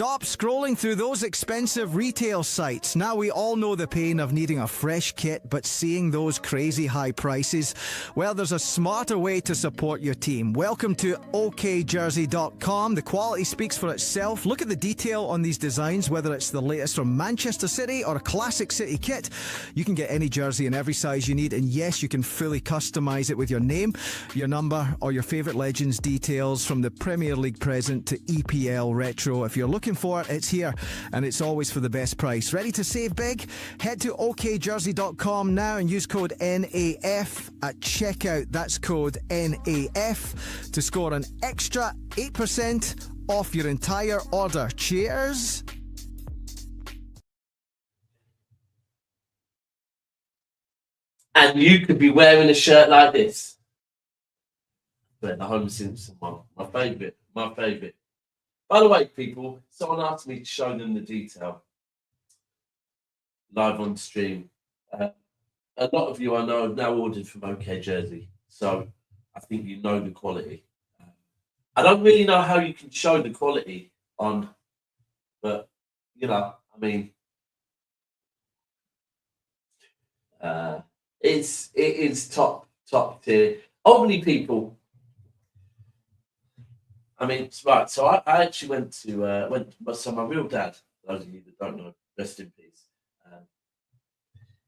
Stop scrolling through those expensive retail sites. Now we all know the pain of needing a fresh kit, but seeing those crazy high prices. Well, there's a smarter way to support your team. Welcome to okjersey.com. The quality speaks for itself. Look at the detail on these designs, whether it's the latest from Manchester City or a classic City kit. You can get any jersey in every size you need, and yes, you can fully customise it with your name, your number, or your favourite legends details, from the Premier League present to EPL retro. If you're looking for it, it's here, and it's always for the best price. Ready to save big? Head to okjersey.com now and use code NAF at checkout. That's code NAF to score an extra 8% off your entire order. Cheers! And you could be wearing a shirt like this. But the Homer Simpson one, my favourite. By the way, people, someone asked me to show them the detail live on stream. A lot of you I know have now ordered from OK Jersey, so I think you know the quality. I don't really know how you can show the quality on, but you know, I mean, it is top tier. Only people. I mean, right. So I actually went to so my real dad. Those of you that don't know, rest in peace.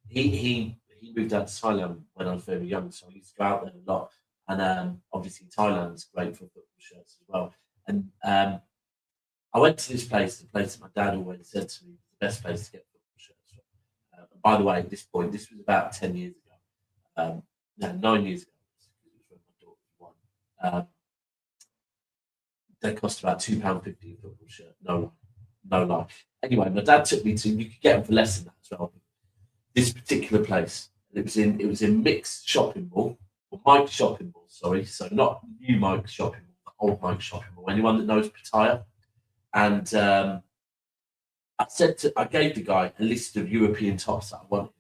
He moved out to Thailand when I was very young, so I used to go out there a lot. And obviously Thailand's great for football shirts as well. And I went to this place, the place that my dad always said to me was the best place to get football shirts from. By the way, at this point, this was about 10 years ago. No, 9 years ago. It was when my daughter was one. They cost about £2.50 a football shirt. No lie. Anyway, my dad took me to. You could get them for less than that as well. This particular place. It was in Mike's shopping mall, or Mike's shopping mall. Sorry, so not new Mike's shopping mall, old Mike's shopping mall. Anyone that knows Pattaya, and I gave the guy a list of European tops that I wanted.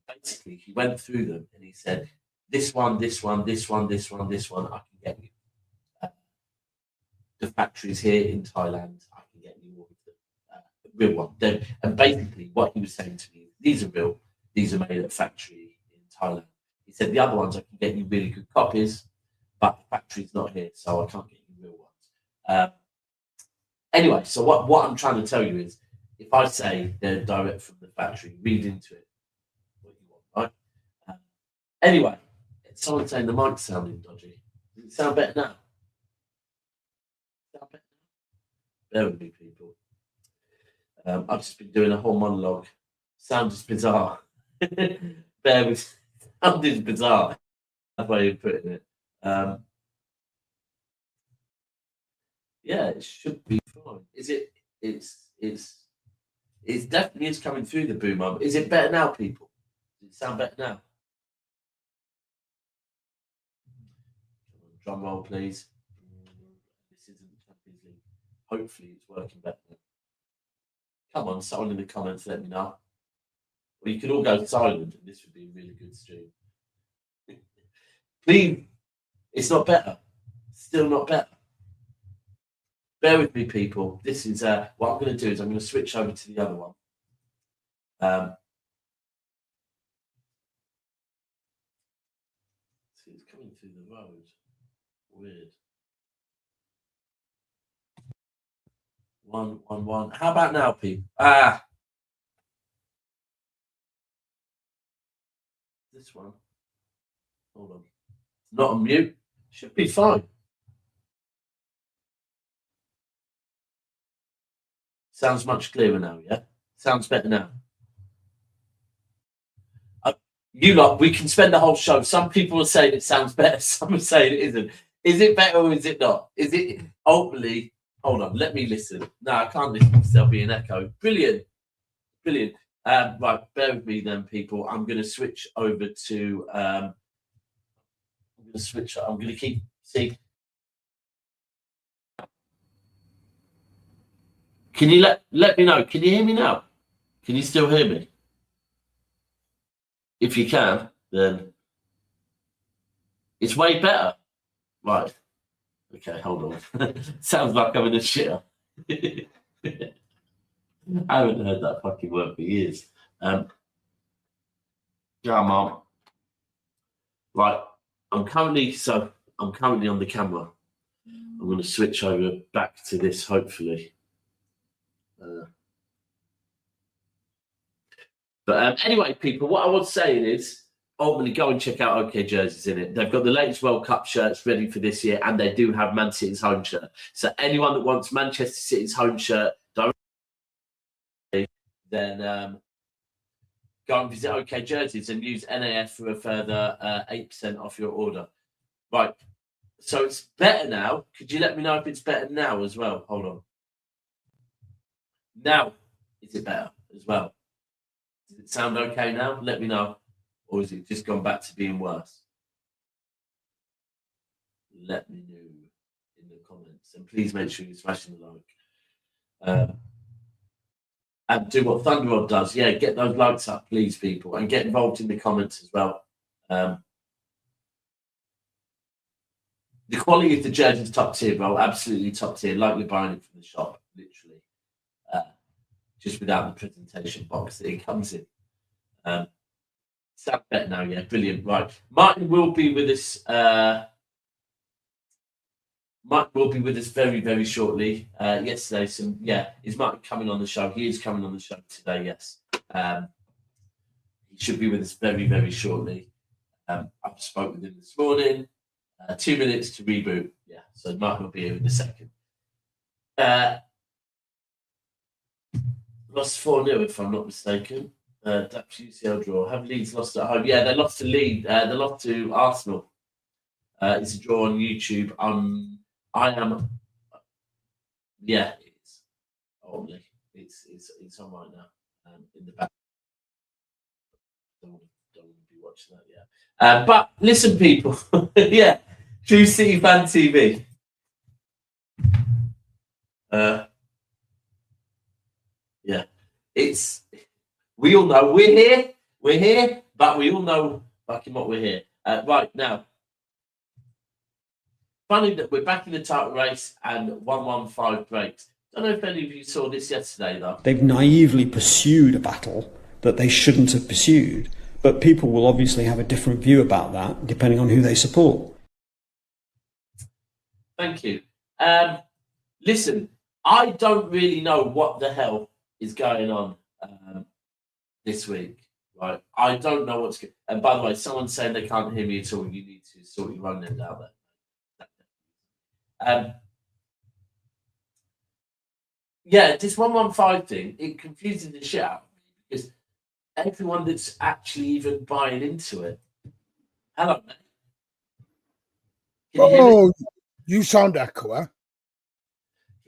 Basically, he went through them and he said, "This one, this one, this one, this one, this one, I can get you." The factories here in Thailand, I can get you all of the real one. And basically, what he was saying to me, these are real, these are made at factory in Thailand. He said the other ones I can get you really good copies, but the factory's not here, so I can't get you real ones. Anyway, so what I'm trying to tell you is, if I say they're direct from the factory, read into it what you want, right? Anyway, someone's saying the mic's sounding dodgy. Does it sound better now? Bear with me, people. I've just been doing a whole monologue. Sound is bizarre. Bear with. Sound is bizarre. That's the way you're putting it. Yeah, it should be fine. Is it? It definitely is coming through the boom arm. Is it better now, people? Does it sound better now? Drum roll, please. This isn't Champions League. Hopefully it's working better. Come on, someone in the comments, let me know. Or you could all go silent and this would be a really good stream. Please, it's not better. Still not better. Bear with me, people. This is what I'm going to do is I'm going to switch over to the other one. See, it's coming through the road. Weird. 1 1 1. How about now, people? This one. Hold on. Not on mute. Should be fine. Sounds much clearer now, yeah? Sounds better now. You lot, we can spend the whole show. Some people are saying it sounds better. Some are saying it isn't. Is it better or is it not? Is it hopefully? Hold on, let me listen. No, I can't listen because there'll be an echo. Brilliant. Right, bear with me then, people. I'm going to switch over to. I'm going to keep. See. Can you let me know? Can you hear me now? Can you still hear me? If you can, then it's way better. Right. Okay, hold on. Sounds like I'm in a shitter. I haven't heard that fucking word for years. Come on. Right, I'm currently on the camera. I'm going to switch over back to this, hopefully. But anyway, people, what I was saying is, ultimately, go and check out OK Jerseys in it. They've got the latest World Cup shirts ready for this year, and they do have Man City's home shirt. So anyone that wants Manchester City's home shirt, then go and visit OK Jerseys and use NAF for a further 8% off your order. Right. So it's better now. Could you let me know if it's better now as well? Hold on. Now, is it better as well? Does it sound okay now? Let me know. Or has it just gone back to being worse? Let me know in the comments. And please make sure you're smashing the like. And do what Thunderrod does. Yeah, get those likes up, please, people. And get involved in the comments as well. The quality of the jersey is top tier, bro. Absolutely top tier. Like you're buying it from the shop, literally. Just without the presentation box that it comes in. Sound better now, yeah. Brilliant. Right. Martin will be with us. Martin will be with us very, very shortly. Yesterday, is Martin coming on the show? He is coming on the show today, yes. He should be with us very, very shortly. I've spoken with him this morning. 2 minutes to reboot. Yeah, so Martin will be here in a second. Lost 4-0, if I'm not mistaken. Dutch UCL draw. Have Leeds lost at home? Yeah, they lost to Leeds. They lost to Arsenal. It's a draw on YouTube. Yeah, it is. Only it's on right now. In the back. Don't want to be watching that yet. But listen, people. Yeah, True City Fan TV. Yeah, we all know we're here, but we all know fucking what we're here. Right now, funny that we're back in the title race and 1-1-5 breaks. Don't know if any of you saw this yesterday, though. They've naively pursued a battle that they shouldn't have pursued, but people will obviously have a different view about that depending on who they support. Thank you. Listen, I don't really know what the hell is going on this week, right? I don't know what's going. And by the way, someone's saying they can't hear me at all. You need to sort your own end out there. Yeah, this 1-1-5 thing, it confuses the shit out of me because everyone that's actually even buying into it. Hello, mate. You sound echoey.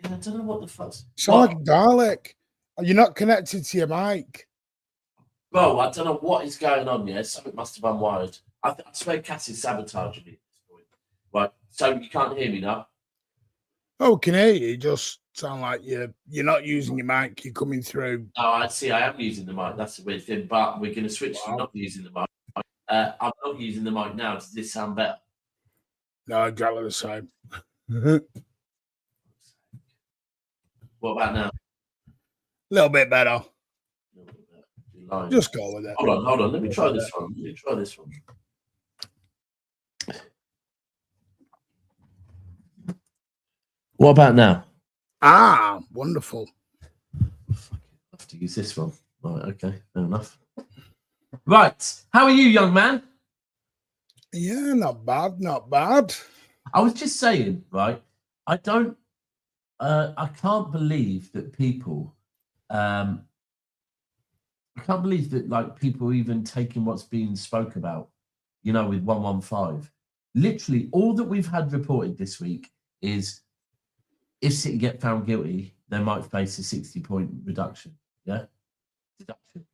Yeah, I don't know what the fuck's. Sound like Dalek. You're not connected to your mic. Bro, I don't know what is going on, yeah? Something must have unwired. I swear Cass is sabotaging me at this point. Right, so you can't hear me now? Oh, can hear you. Just sound like you're not using your mic. You're coming through. Oh, I see. I am using the mic. That's a weird thing. But we're going to switch to not using the mic. I'm not using the mic now. Does this sound better? No, exactly the same. What about now? A little bit better. Just go with it. Hold on. Let me try this one. What about now? Ah, wonderful. I have to use this one. Right, okay, fair enough. Right, how are you, young man? Yeah, not bad. I was just saying, right, I can't believe that people, I can't believe that, like, people even taking what's being spoke about, you know, with 1-1-5. Literally, all that we've had reported this week is if City get found guilty, they might face a 60-point reduction. Yeah? Deduction.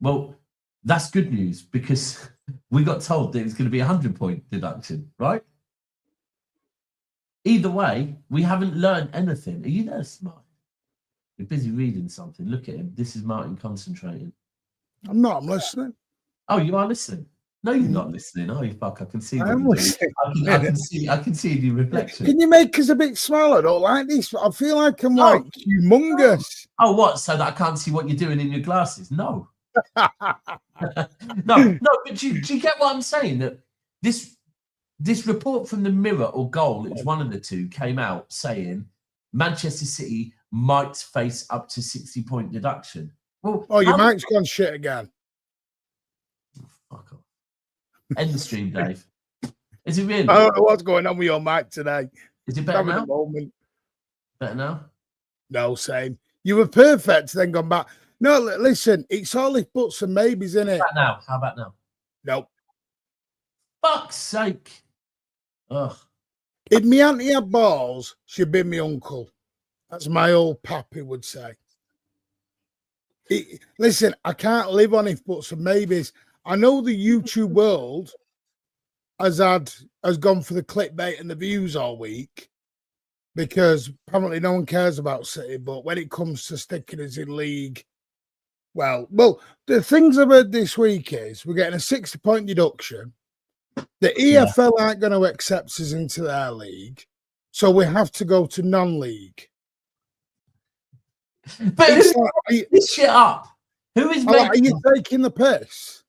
Well, that's good news because we got told that it's going to be a 100-point deduction, right? Either way, we haven't learned anything. Are you there, Smart? You're busy reading something. Look at him. This is Martin concentrating. I'm not. I'm listening. Oh, you are listening? No, you're not listening. Oh, you fuck! I can see. I'm listening. I can see the reflection. Can you make us a bit smaller? I don't like this. I feel like I'm like humongous. Oh, what? So that I can't see what you're doing in your glasses? No. no. But do you get what I'm saying? That this report from the Mirror or Goal, it was one of the two, came out saying Manchester City might face up to 60-point deduction. Well, your mic's gone shit again. Fuck off. End the stream, Dave. Is it really? I don't know what's going on with your mic today. Is it better now? Moment. Better now? No, same. You were perfect, then gone back. No, listen, it's all if buts and maybes, isn't it? How about now? Nope. Fuck's sake. Ugh. If me auntie had balls, she'd be my uncle. That's my old pappy would say. Listen, I can't live on if buts and maybes. I know the YouTube world has gone for the clickbait and the views all week because apparently no one cares about City. But when it comes to sticking us in league, well, the things I've heard this week is we're getting a 60-point deduction. The EFL aren't going to accept us into their league, so we have to go to non-league. But this shit up? Who is making? Are you taking the piss?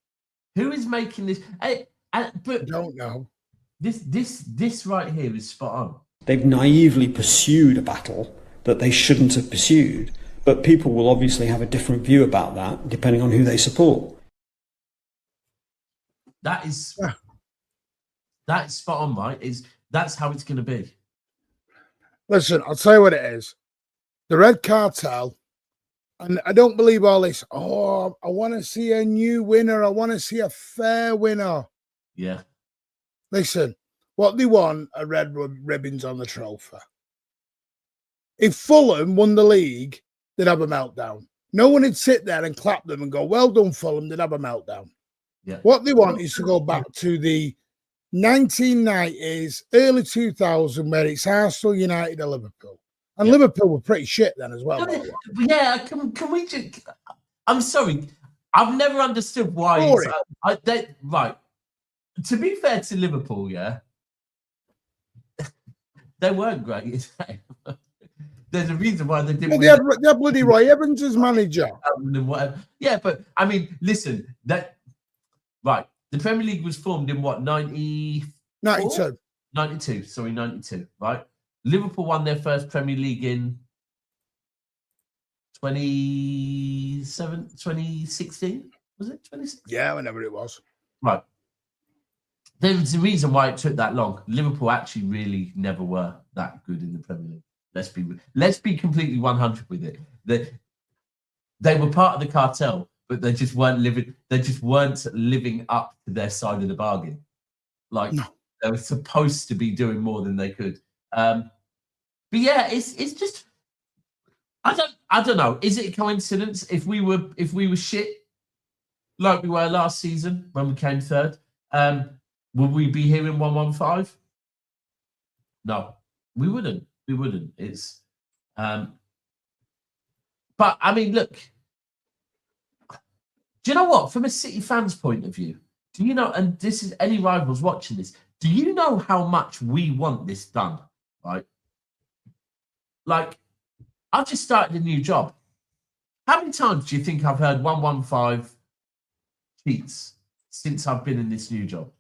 Who is making this? But I don't know. This right here is spot on. They've naively pursued a battle that they shouldn't have pursued, but people will obviously have a different view about that depending on who they support. That is spot on, right? That's how it's going to be. Listen, I'll tell you what it is. The Red Cartel, and I don't believe all this. Oh, I want to see a new winner. I want to see a fair winner. Yeah. Listen, what they want are red ribbons on the trophy. If Fulham won the league, they'd have a meltdown. No one would sit there and clap them and go, well done, Fulham. They'd have a meltdown. Yeah. What they want is to go back to the 1990s, early 2000s, where it's Arsenal, United, or Liverpool. And Liverpool were pretty shit then as well. Yeah, can we just... I'm sorry. I've never understood why... right. To be fair to Liverpool, yeah, they weren't great. There's a reason why they didn't... They had bloody Roy Evans as manager. Yeah, but, I mean, listen, right, the Premier League was formed in what, 92, right? Liverpool won their first Premier League in 2016, was it? 2016? Yeah, whenever it was. Right. There's a reason why it took that long. Liverpool actually really never were that good in the Premier League. Let's be completely 100 with it. They were part of the cartel, but they just weren't living. They just weren't living up to their side of the bargain. Like they were supposed to be doing more than they could. But yeah, it's just I don't know. Is it a coincidence if we were shit like we were last season when we came third? Would we be here in 115? No, we wouldn't. We wouldn't. It's but I mean, look. Do you know what? From a City fan's point of view, do you know? And this is any rivals watching this. Do you know how much we want this done? Right. Like, I've just started a new job. How many times do you think I've heard 115 cheats since I've been in this new job?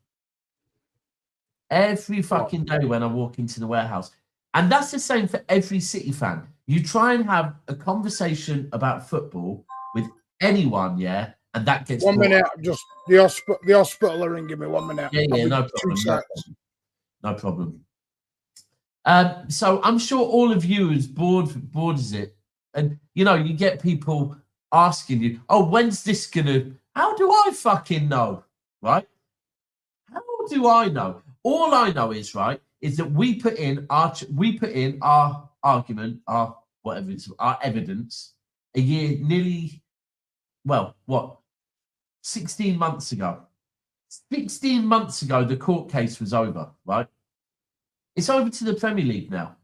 Every fucking day when I walk into the warehouse. And that's the same for every City fan. You try and have a conversation about football with anyone, yeah, and that gets... 1 minute, just the hospital are ringing me. 1 minute. Yeah, no problem. No problem. So I'm sure all of you is bored as it. And, you know, you get people asking you, oh, when's this going to... How do I fucking know, right? How do I know? All I know is, right, is that we put in our argument, our evidence a year, nearly, 16 months ago. 16 months ago, the court case was over, right? It's over to the Premier League now.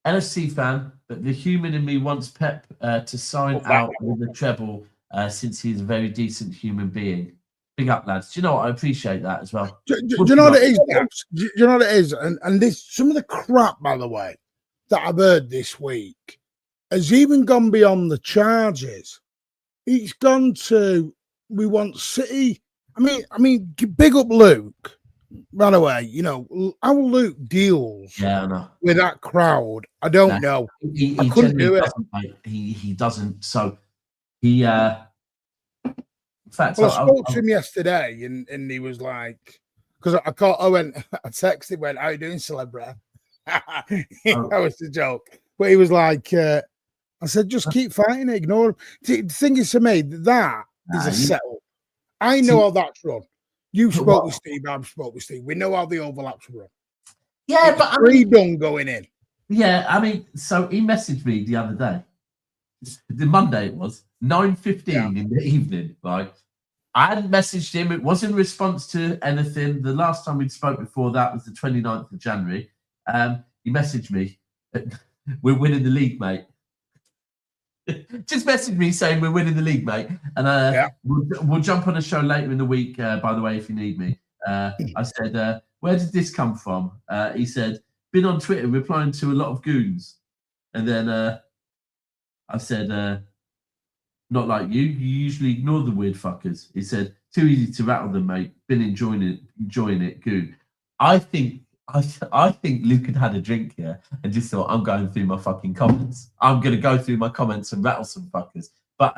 LFC fan, but the human in me wants Pep to sign out with the treble since he's a very decent human being. Big up, lads. Do you know what? I appreciate that as well. Do you know what it is? Do you know what it is? And this, some of the crap, by the way, that I've heard this week has even gone beyond the charges. It's gone to, we want City. I mean, big up Luke. Right away, you know how Luke deals Yeah, I know. with that crowd. I don't know. He I couldn't do it. doesn't, mate. He doesn't. So he. In fact, Well, I spoke to him yesterday, and he was like, because I texted, went, "How you doing, celebrity?" That was the joke. But he was like, I said, just keep fighting, ignore him. The thing is, to me, that is a setup. I know how that's run. You spoke with Steve, I've spoke with Steve. We know how the overlaps run. Yeah, but done going in. Yeah, I mean, so he messaged me the other day. The Monday it was 9:15 in the evening. Right, I hadn't messaged him. It wasn't in response to anything. The last time we'd spoke before that was the 29th of January. He messaged me. We're winning the league, mate. Just messaged me saying we're winning the league, mate. And we'll jump on a show later in the week, by the way, if you need me. I said, where did this come from? He said, been on Twitter replying to a lot of goons. And then I said, not like you. You usually ignore the weird fuckers. He said, too easy to rattle them, mate. Been enjoying it, goon. I think Luke had a drink here and just thought, I'm going through my fucking comments. I'm going to go through my comments and rattle some fuckers. But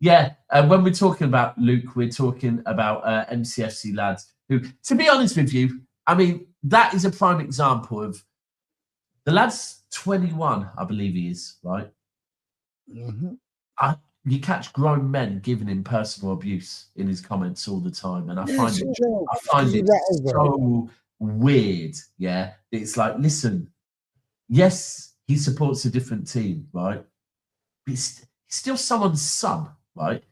when we're talking about Luke, we're talking about MCFC lads who, to be honest with you, I mean, that is a prime example of the lad's 21, I believe he is, right? Mm-hmm. You catch grown men giving him personal abuse in his comments all the time. And I find it so weird. Yeah. It's like, listen, yes, he supports a different team, right? But he's still someone's son, right?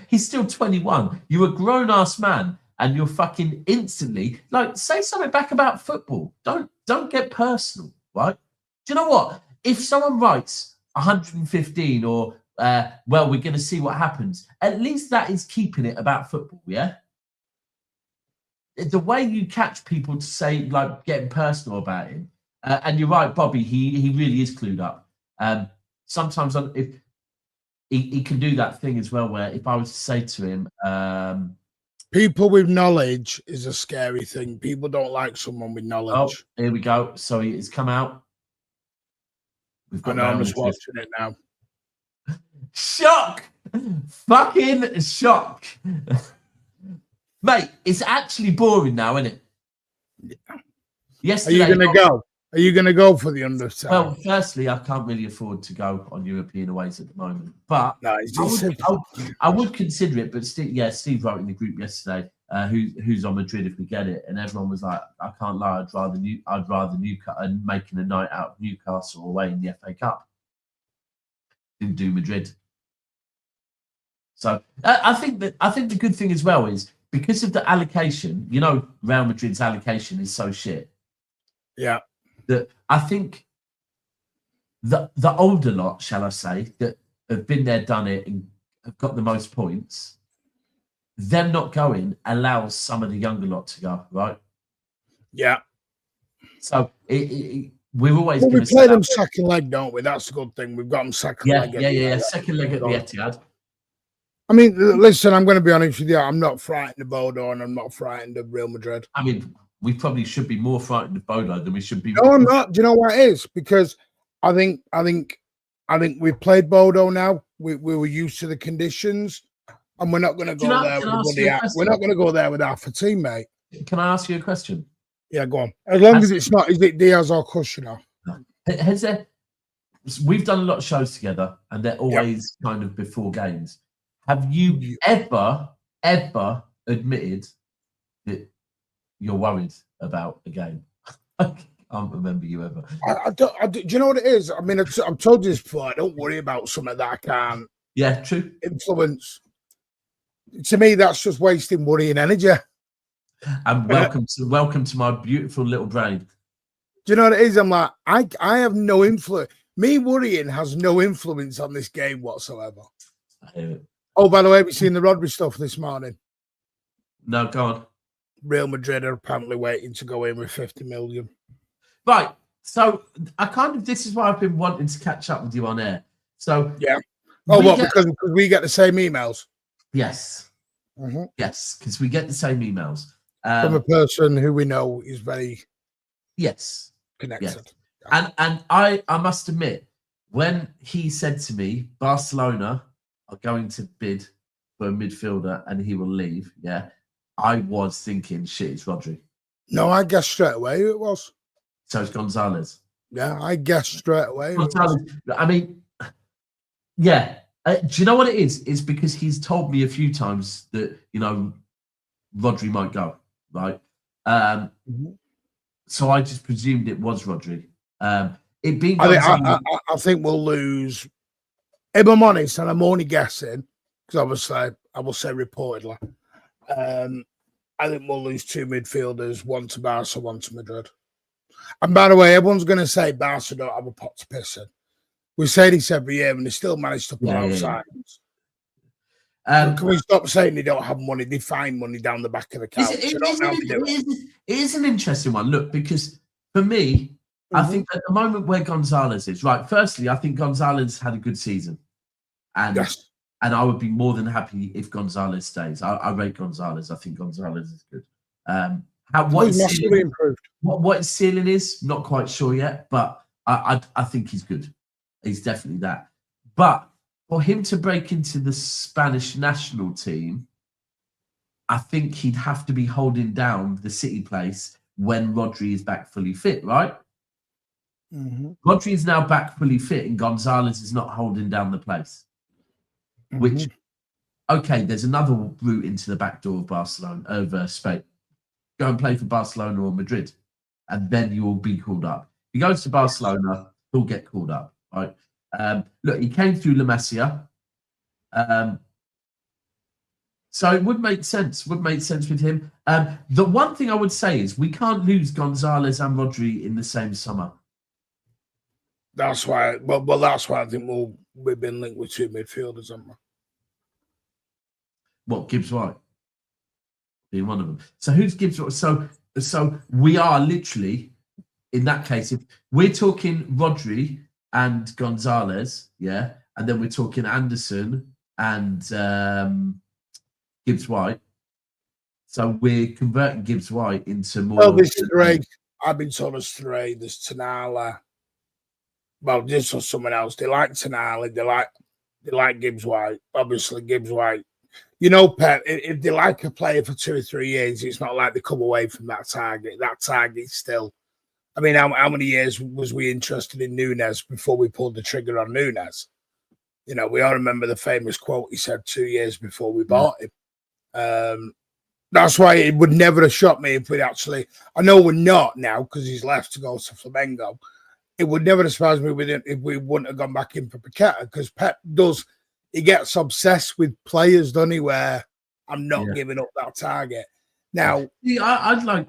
He's still 21. You're a grown-ass man and you're fucking instantly, like, say something back about football. Don't get personal, right? Do you know what? If someone writes 115 or well, we're going to see what happens, at least that is keeping it about football, yeah? The way you catch people to say, like, getting personal about him, and you're right, Bobby, he really is clued up. Sometimes if he can do that thing as well, where if I was to say to him... people with knowledge is a scary thing. People don't like someone with knowledge. Oh, here we go. So it's come out. I'm just watching it now. Shock! Fucking shock! Mate, it's actually boring now, isn't it? Yeah. Yesterday, Are you going to go? Are you going to go for the underside? Well, firstly, I can't really afford to go on European aways at the moment, but no, I would consider it. But Steve wrote in the group yesterday, who's on Madrid if we get it, and everyone was like, I can't lie, I'd rather Newcastle and making a night out of Newcastle away in the FA Cup. Didn't do Madrid. So I think the good thing as well is because of the allocation, you know, Real Madrid's allocation is so shit. Yeah. That I think the older lot, shall I say, that have been there, done it, and have got the most points, them not going allows some of the younger lot to go, right? Yeah. So we're always we play them second leg, don't we? That's a good thing. We've got them second leg. Yeah. Second leg at the Etihad. I mean, listen, I'm going to be honest with you. I'm not frightened of Bodo and I'm not frightened of Real Madrid. I mean, we probably should be more frightened of Bodo than we should be. No, I'm not. Do you know what it is? Because I think we've played Bodo now. We were used to the conditions, and we're not going to go there with we're not going to go there with half a team, mate. Can I ask you a question? Yeah, go on. As long as it's not, is it Diaz or Kushner? We've done a lot of shows together, and they're always kind of before games. Have you ever admitted that you're worried about a game? I can't remember you ever. Do you know what it is? I mean, I've told you this before. I don't worry about something that I can't. Yeah, true. Influence. To me, that's just wasting worry and energy. And welcome to my beautiful little brain. Do you know what it is? I'm like, I have no influence. Me worrying has no influence on this game whatsoever. I hear it. Oh, by the way, have you seen the Rodri stuff this morning? No, go on. Real Madrid are apparently waiting to go in with 50 million. Right. So this is why I've been wanting to catch up with you on air. So yeah. Oh, because we get the same emails? Yes. Mm-hmm. Yes, because we get the same emails. From a person who we know is very connected. Yes. And I must admit, when he said to me, Barcelona are going to bid for a midfielder and he will leave, I was thinking, shit, it's Rodri. No, I guessed straight away who it was. So it's Gonzalez. Yeah, I guessed straight away. Gonzalez. I mean, yeah. Do you know what it is? It's because he's told me a few times that, Rodri might go, right? So I just presumed it was Rodri. It being I think we'll lose. If I'm honest, and I'm only guessing, because obviously I will say reportedly, I think we'll lose 2 midfielders, one to Barca, one to Madrid. And by the way, everyone's going to say Barca don't have a pot to piss in. We say this every year, and they still manage to pull out signings. Can we stop saying they don't have money? They find money down the back of the couch. It is an interesting one. Look, because for me, I think at the moment where Gonzalez is, right, firstly, I think Gonzalez had a good season. And I would be more than happy if Gonzalez stays. I rate Gonzalez. I think Gonzalez is good. What his ceiling is, not quite sure yet, but I think he's good. He's definitely that. But for him to break into the Spanish national team, I think he'd have to be holding down the City place when Rodri is back fully fit, right? Rodri is now back fully fit and Gonzalez is not holding down the place. Which, okay, there's another route into the back door of Barcelona, over Spain. Go and play for Barcelona or Madrid, and then you will be called up. If he goes to Barcelona, he'll get called up, right? Look, he came through La Masia. So it would make sense. With him. The one thing I would say is we can't lose Gonzalez and Rodri in the same summer. That's why. Well, that's why I think we've been linked with 2 midfielders, haven't we? What, Gibbs White? Being one of them. So who's Gibbs White? So we are literally, in that case, if we're talking Rodri and Gonzalez, and then we're talking Anderson and Gibbs White. So we're converting Gibbs White into more. Well, this is great. I've been told there's 3. There's Tonali. Well, this was someone else. They like Tonali. They like Gibbs White. Obviously, Gibbs White. Pep, if they like a player for 2 or 3 years, it's not like they come away from that target. That target's still. I mean, how many years was we interested in Nunes before we pulled the trigger on Nunes? We all remember the famous quote he said 2 years before we bought him. That's why it would never have shocked me if we'd actually. I know we're not now because he's left to go to Flamengo. It would never have surprised me if we wouldn't have gone back in for Paqueta, because Pep does. He gets obsessed with players, doesn't he? Where I'm not giving up that target. Now, I'd like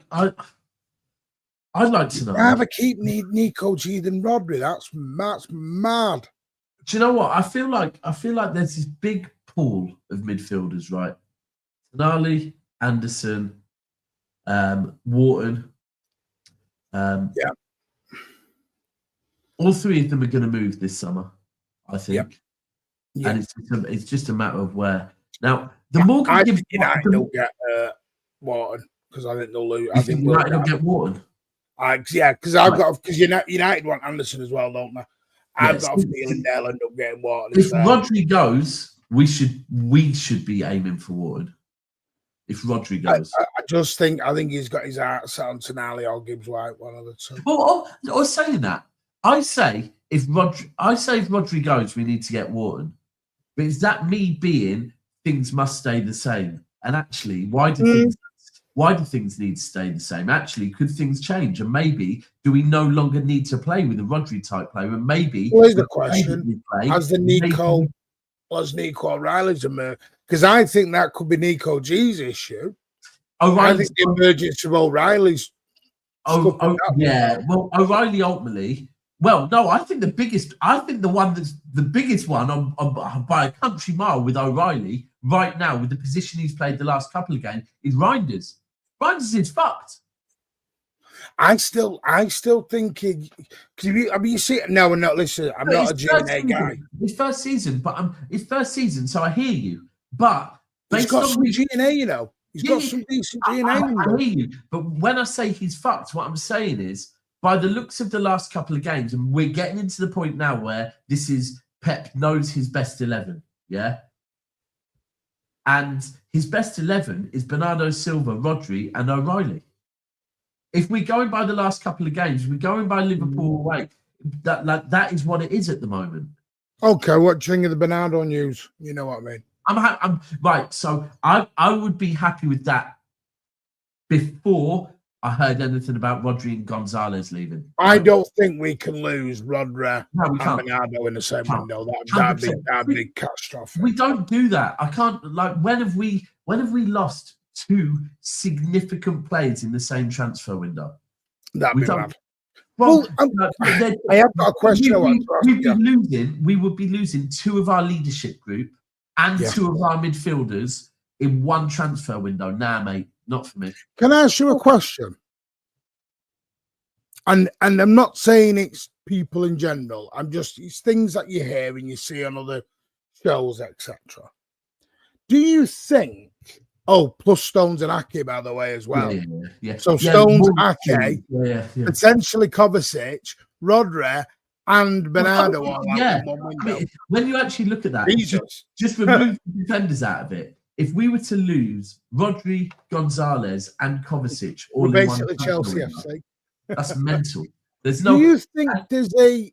to know. Rather keep Nico G than Rodri. That's mad. Do you know what? I feel like there's this big pool of midfielders, right? Tonali, Anderson, Wharton. All 3 of them are going to move this summer, I think. Yeah. And it's just a matter of where. Now, the more United don't get Wharton, because I think they'll lose. I think United will get Wharton. Because United want Anderson as well, don't they? I've got a feeling they'll end up getting Wharton. If Rodri goes, we should be aiming for Wharton. If Rodri goes, I think he's got his heart set on Tonali or Gibbs White, one of the 2. Well, I was saying that. I say if Rodri goes, we need to get Wharton. But is that me being things must stay the same? And actually, why do things need to stay the same? Actually, could things change? And maybe do we no longer need to play with a Rodri type player? And maybe here's the question: Has Nico O'Reilly's emerged? Because I think that could be Nico G's issue. I think the emergence of O'Reilly's. Well, O'Reilly ultimately. Well, no, I think the biggest one on by a country mile with O'Reilly right now, with the position he's played the last couple of games, is Reinders. Reinders is fucked. I still think because you see it now and not listen. I'm not a G&A guy. His first season, his first season. So I hear you, but he's got some G&A, you know. He's got some decent G&A. I hear you, but when I say he's fucked, what I'm saying is, by the looks of the last couple of games, and we're getting into the point now where this is Pep knows his best 11, yeah. And his best 11 is Bernardo Silva, Rodri, and O'Reilly. If we're going by the last couple of games, we're going by Liverpool away. That is what it is at the moment. Okay, what do you think of the Bernardo news? You know what I mean? I'm right. So I would be happy with that before I heard anything about Rodri and Gonzalez leaving. I don't think we can lose Rodri and can't. Bernardo in the same window. That'd be catastrophic. We don't do that. I can't. Like, when have we lost two significant players in the same transfer window? That'd be bad. Well, I have got a question. We would be losing two of our leadership group and two of our midfielders in one transfer window. Nah, mate, not for me. Can I ask you a question? And I'm not saying it's people in general. It's things that you hear and you see on other shows, etc. Do you think? Oh, plus Stones and Ake, by the way, as well. Yeah. So Stones, Ake, potentially Kovacic, Rodri, and Bernardo. When you actually look at that, just remove the defenders out of it. If we were to lose Rodri, Gonzalez, and Kovacic, all we're in basically one Chelsea FC. That's mental. There's no. Do you think there's a?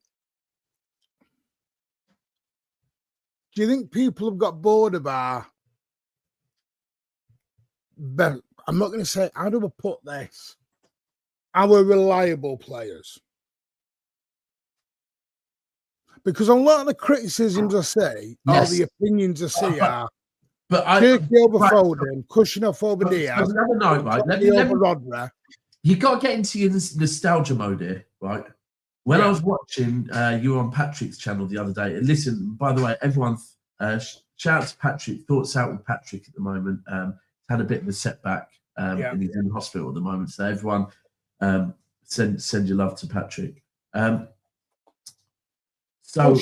Do you think people have got bored of our? I'm not going to say. How do I put this? Our reliable players. Because a lot of the criticisms I say, all the opinions I see are. But Turkey over Foden, Kushner over Diaz, Rodri. You got to get into your nostalgia mode here, right? When I was watching you on Patrick's channel the other day, and listen, by the way, everyone, shout out to Patrick. Thoughts out with Patrick at the moment. Had a bit of a setback, and he's in hospital at the moment. So everyone, send your love to Patrick. So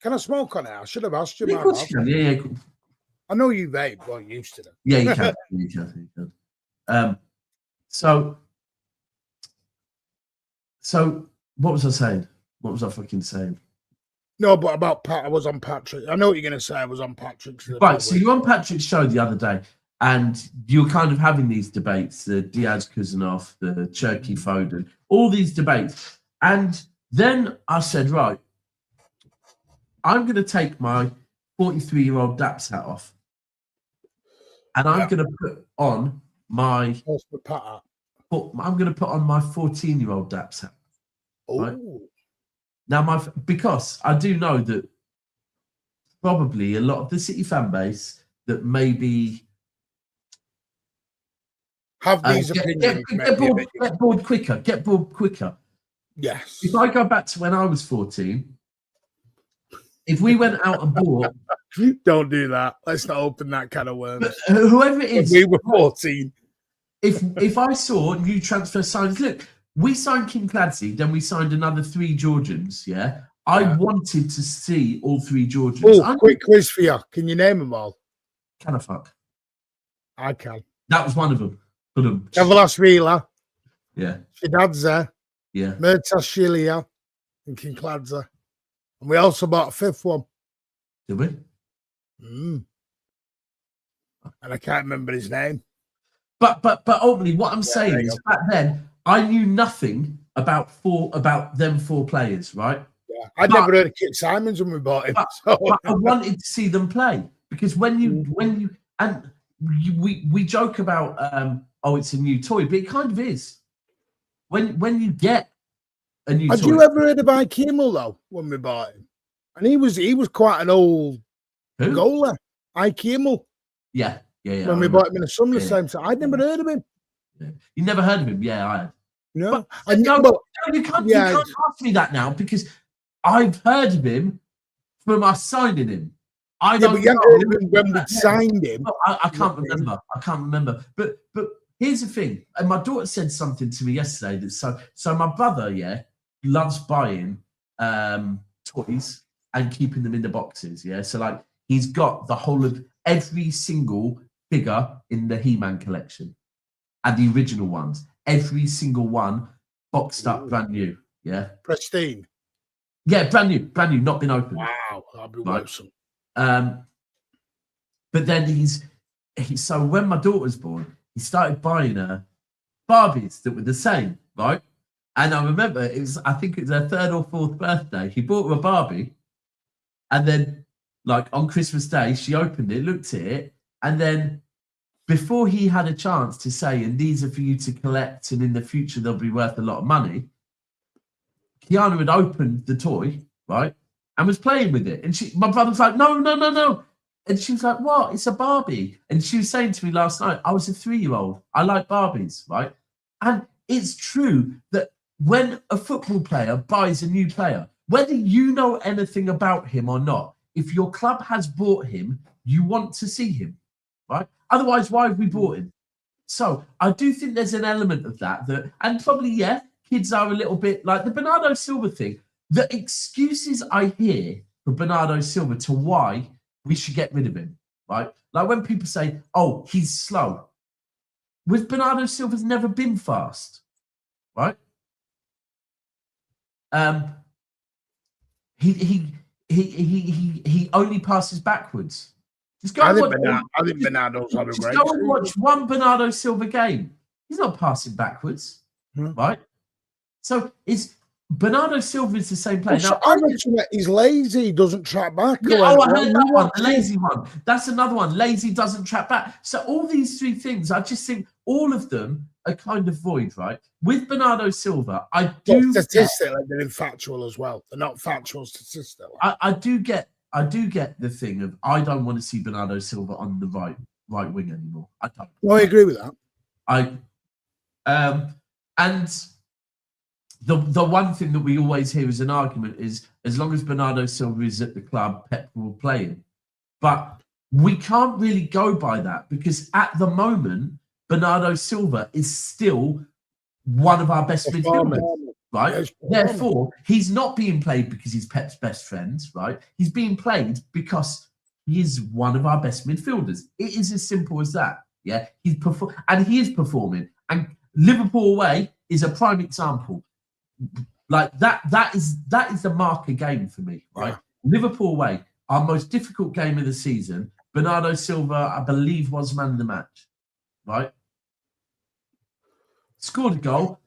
can I smoke on it? I should have asked you. Yeah, of course you can. Yeah. I know you vape, but I'm used to it. Yeah, you can. You can. So what was I saying? What was I fucking saying? No, but about Pat, I was on Patrick. I know what you're going to say. I was on Patrick's. Right, so you're on Patrick's show the other day, and you were kind of having these debates, the Diaz Kuzanov, the Cherky Foden, all these debates. And then I said, right, I'm going to take my 43-year-old Daps hat off, and I'm going to put on my. I'm going to put on my 14-year-old Daps hat. Right? Now, because I do know that probably a lot of the City fan base that maybe have these opinions. Get bored quicker. Yes. If I go back to when I was 14, if we went out and bought... Don't do that. Let's not open that can of worms. Whoever it is... We were 14. If I saw new transfer signings... Look, we signed King Clancy, then we signed another 3 Georgians, yeah? I wanted to see all 3 Georgians. Quick quiz for you. Can you name them all? Can I fuck? I can. That was one of them. Kavalas Vila. Yeah. Shidadze. Yeah. Mertashilia and King Clancy. And we also bought a 5th one. Did we? And I can't remember his name. But ultimately, what I'm saying is, back then, I knew nothing about them 4 players, right? Yeah, I'd never heard of Kit Simons when we bought him. But I wanted to see them play, because we joke about it's a new toy, but it kind of is. When you get a new toy. Had you ever heard of Ike Kimmel though when we bought him? And he was quite an old goalie. Ike Kimmel. Yeah. When we bought him in the summer time, so I'd never heard of him. Yeah. You never heard of him? Yeah, I had. No, you can't ask me that now, because I've heard of him from us signing him. I don't. But you haven't heard of him when we signed him. I can't remember. But here's the thing. And my daughter said something to me yesterday that so my brother, loves buying toys and keeping them in the boxes. Yeah. So like he's got the whole of every single figure in the He-Man collection and the original ones. Every single one boxed up, brand new. Yeah. Pristine. Yeah, brand new, not been opened. Wow, that'd be Right. awesome. But then so when my daughter was born, he started buying her Barbies that were the same, right? And I remember I think it was her 3rd or 4th birthday. He bought her a Barbie, and then like on Christmas Day, she opened it, looked at it, and then before he had a chance to say, and these are for you to collect, and in the future they'll be worth a lot of money, Kiana had opened the toy, right, and was playing with it. And my brother was like, no. And she was like, what? It's a Barbie. And she was saying to me last night, I was a 3-year-old. I like Barbies, right? And it's true that when a football player buys a new player, whether you know anything about him or not, if your club has bought him, you want to see him, right? Otherwise, why have we bought him? So I do think there's an element of that, and probably, kids are a little bit like the Bernardo Silva thing. The excuses I hear for Bernardo Silva to why we should get rid of him, right? Like when people say, oh, he's slow. With Bernardo Silva's never been fast, right? He only passes backwards. Just go I and think Bernardo's had a just great go and season. watch one Bernardo Silva game. He's not passing backwards, right? So Bernardo Silva is the same player. Now, I mentioned that he's lazy, he doesn't track back. I heard that one, the lazy one. That's another one. Lazy, doesn't track back. So all these 3 things, I just think all of them are kind of void, right? With Bernardo Silva, I do statistically they're factual as well. They're not factual statistically. I do get the thing of I don't want to see Bernardo Silva on the right wing anymore. I don't. Well, I agree with that. And the one thing that we always hear as an argument is as long as Bernardo Silva is at the club, Pep will play him. But we can't really go by that because at the moment, Bernardo Silva is still one of our best midfielders, right? Therefore, he's not being played because he's Pep's best friend, right? He's being played because he is one of our best midfielders. It is as simple as that. Yeah, he is performing. And Liverpool away is a prime example. Like that is the marker game for me, right? Yeah. Liverpool away, our most difficult game of the season. Bernardo Silva, I believe, was man of the match, right? Scored a goal,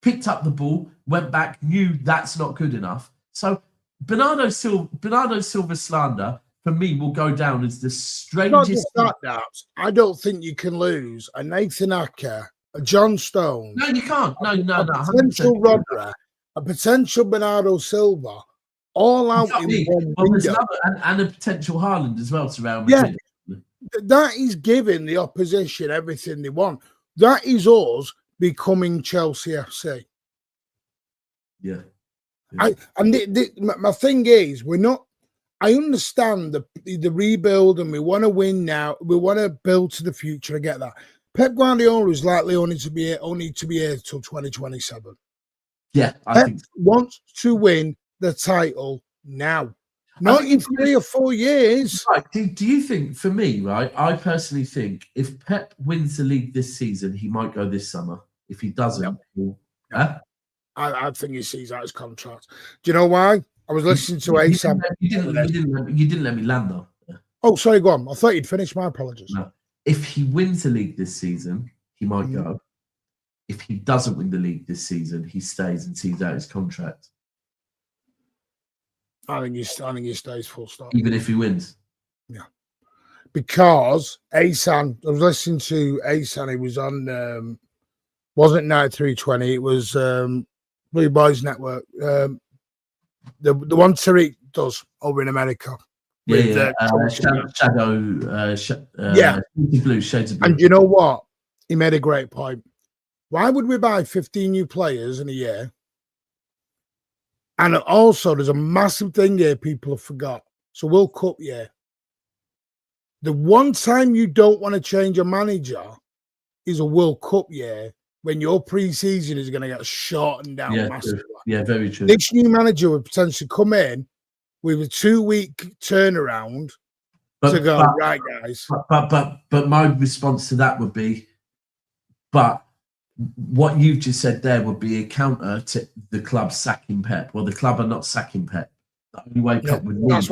picked up the ball, went back, knew that's not good enough. So Bernardo Silva slander for me will go down as the strangest. Not just that, I don't think you can lose a Nathan Acker, a John Stones. No, you can't. No. A potential Rodra, a potential Bernardo Silva, all out in one window. And a potential Haaland as well to Real Madrid. Yeah, that is giving the opposition everything they want. That is us becoming Chelsea FC. Yeah. My thing is, we're not. I understand the rebuild, and we want to win now. We want to build to the future. I get that. Pep Guardiola is likely only to be here till 2027. Yeah, I think wants to win the title now, not in 3 or 4 years. Right. Do you think, for me, right? I personally think if Pep wins the league this season, he might go this summer. If he doesn't, I think he sees out his contract. Do you know why? I was listening to ASAM. You didn't let me land though. Oh, sorry, go on. I thought you'd finished. My apologies. No. If he wins the league this season, he might go. If he doesn't win the league this season, he stays and sees out his contract. I think he stays full stop. Even if he wins. Yeah. Because Asan, I was listening to Asan, he was on wasn't 9320, it was Blue Boys Network. The one Tariq does over in America. With, Blue, Shades of Blue. And you know what? He made a great point. Why would we buy 15 new players in a year? And also, there's a massive thing here people have forgot. So World Cup year. The one time you don't want to change a manager is a World Cup year when your pre-season is going to get shortened down massively. Yeah, very true. This new manager would potentially come in with a 2-week turnaround to go, right, guys. But my response to that would be, but what you've just said there would be a counter to the club sacking Pep. Well, the club are not sacking Pep. The only way Pep would leave,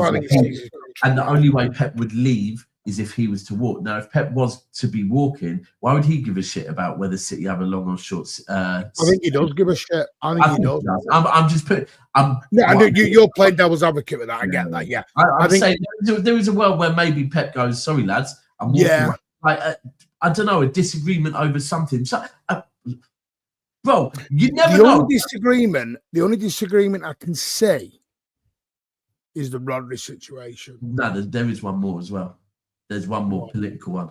the only way Pep would leave is if he was to walk. Now, if Pep was to be walking, why would he give a shit about whether City have a long or short? I think he does give a shit. I think he does. I'm just putting. You're playing devil's advocate with that. I get that. Yeah, I think saying there is a world where maybe Pep goes, "Sorry, lads, I'm walking away." Like, I don't know, a disagreement over something. So, bro, you never know. The only disagreement I can say is the Rodri situation. No, there is one more as well. There's one more political one.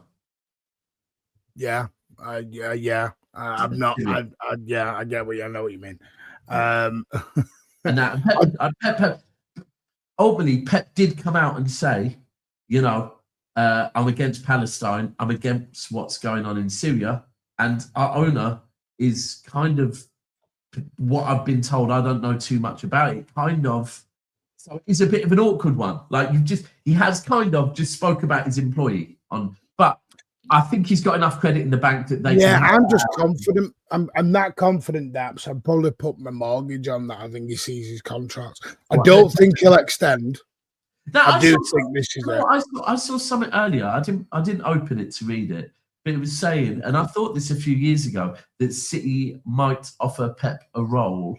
Yeah. I'm not. I get what I know what you mean. And that Pep, ultimately, Pep did come out and say, you know, I'm against Palestine. I'm against what's going on in Syria, and our owner is kind of what I've been told. I don't know too much about it. Kind of. So it's a bit of an awkward one. Like he has kind of just spoke about his employee but I think he's got enough credit in the bank that they. Yeah, I'm just confident. I'm not confident that, so I'd probably put my mortgage on that. I think he sees his contract. I don't think he'll extend. No, I do think this is it. I saw something earlier. I didn't open it to read it, but it was saying, and I thought this a few years ago, that City might offer Pep a role.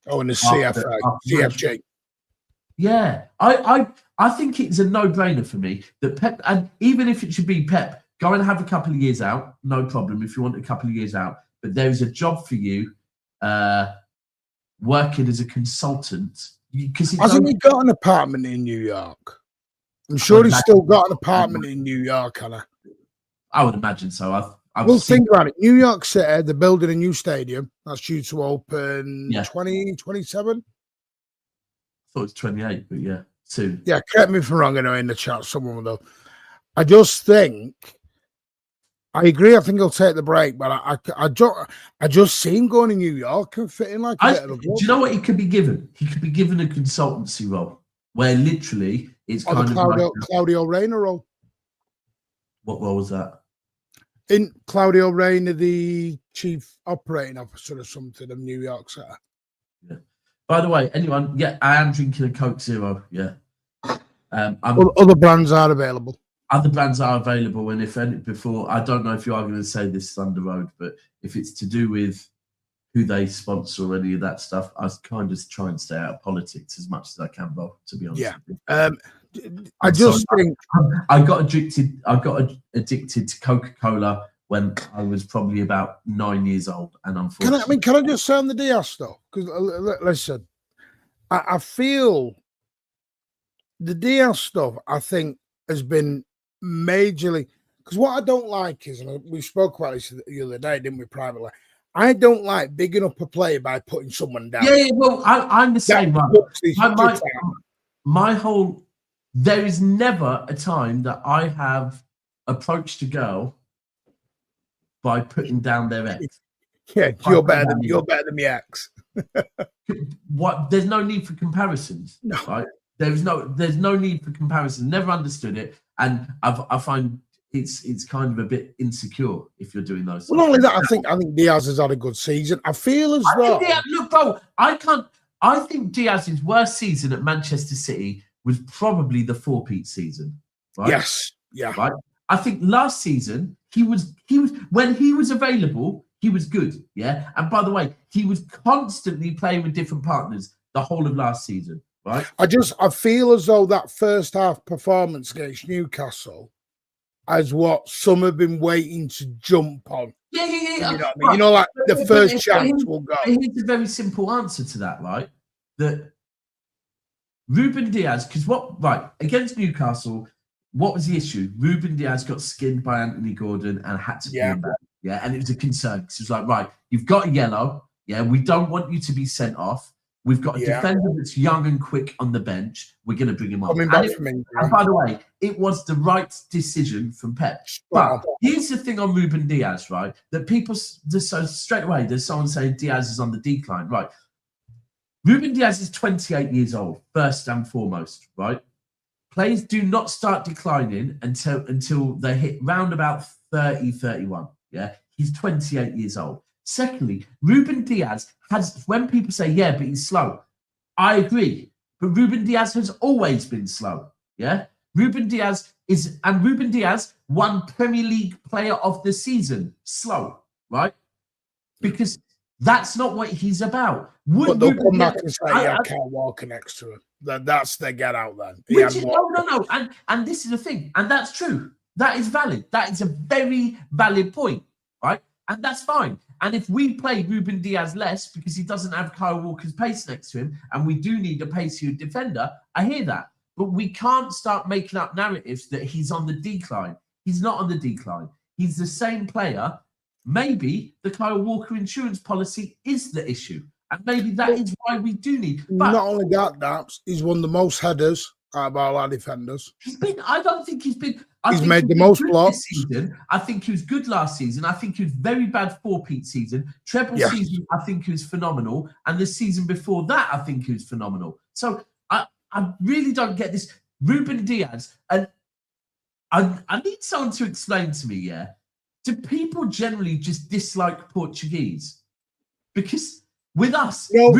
In the CFJ. Yeah, I think it's a no-brainer for me that Pep, and even if it should be Pep, go and have a couple of years out, no problem if you want a couple of years out. But there is a job for you, working as a consultant. Hasn't he got an apartment in New York? I'm sure he's still got an apartment in New York, Hannah. I would imagine so. Think about it. New York City, they're building a new stadium that's due to open 2027. I thought it's 28, but yeah, soon. Yeah, correct me if I'm wrong. I know in the chat someone will know. I just think, I agree. I think he'll take the break, but I just see him going to New York and fitting like a bit of a do you know what he could be given? He could be given a consultancy role where literally it's kind of like Claudio Reyna role. What role was that? In Claudio Reyna, the chief operating officer or something of New York City. Yeah. By the way, anyone, I am drinking a Coke Zero. Yeah. Other brands are available. Other brands are available, and if any before, I don't know if you are going to say this on the road, but if it's to do with who they sponsor or any of that stuff, I kind of try and stay out of politics as much as I can, Bob. To be honest. Yeah. I think I got addicted. I got addicted to Coca-Cola when I was probably about 9 years old, and unfortunately, can I just say on the Diaz stuff? Because listen, I feel the Diaz stuff, I think, has been majorly, because what I don't like is, and we spoke about this the other day, didn't we, privately? I don't like bigging up a player by putting someone down. Yeah, well, I'm the same. My whole. There is never a time that I have approached a girl by putting down their ex. Yeah, you're better than the ex. What? There's no need for comparisons. No. Right? There's no need for comparison. Never understood it, and I find it's kind of a bit insecure if you're doing those. Well, not only that, I think Diaz has had a good season. I feel as though. Look, bro, I think Diaz's worst season at Manchester City was probably the 4-peat season. Right? Yes. Yeah. Right. I think last season he was when he was available, he was good. Yeah. And by the way, he was constantly playing with different partners the whole of last season. Right. I feel as though that first half performance against Newcastle is what some have been waiting to jump on. Yeah. You know what I mean? You know, like the first chance will go. Here's a very simple answer to that, right? That Ruben Diaz, against Newcastle, what was the issue? Ruben Diaz got skinned by Anthony Gordon and had to be in back. Yeah, and it was a concern because it was like, right, you've got a yellow. Yeah, we don't want you to be sent off. We've got a defender that's young and quick on the bench. We're going to bring him on. Coming back from injury. And by the way, it was the right decision from Pep. But here's the thing on Ruben Diaz, right? That people, so straight away, there's someone saying Diaz is on the decline, right? Ruben Diaz is 28 years old, first and foremost, right? Players do not start declining until they hit round about 30, 31. Yeah, he's 28 years old. Secondly, Ruben Diaz has, when people say, yeah, but he's slow, I agree. But Ruben Diaz has always been slow. Yeah, Ruben Diaz won Premier League Player of the Season. Slow, right? Because that's not what he's about. But they'll come back and say, I can't walk next to him. That's their get out then. No. And this is the thing. And that's true. That is valid. That is a very valid point, right? And that's fine. And if we play Ruben Diaz less because he doesn't have Kyle Walker's pace next to him, and we do need a pacier defender, I hear that. But we can't start making up narratives that he's on the decline. He's not on the decline. He's the same player. Maybe the Kyle Walker insurance policy is the issue. And maybe that is why we do need. But not only that, Daps, he's won the most headers out of all our defenders. I don't think he's been. He's made the most blocks. Season. I think he was good last season. I think he was very bad four-peat season. Treble season, I think he was phenomenal. And the season before that, I think he was phenomenal. So I really don't get this. Ruben Diaz, and I need someone to explain to me, do people generally just dislike Portuguese? Because with us... No,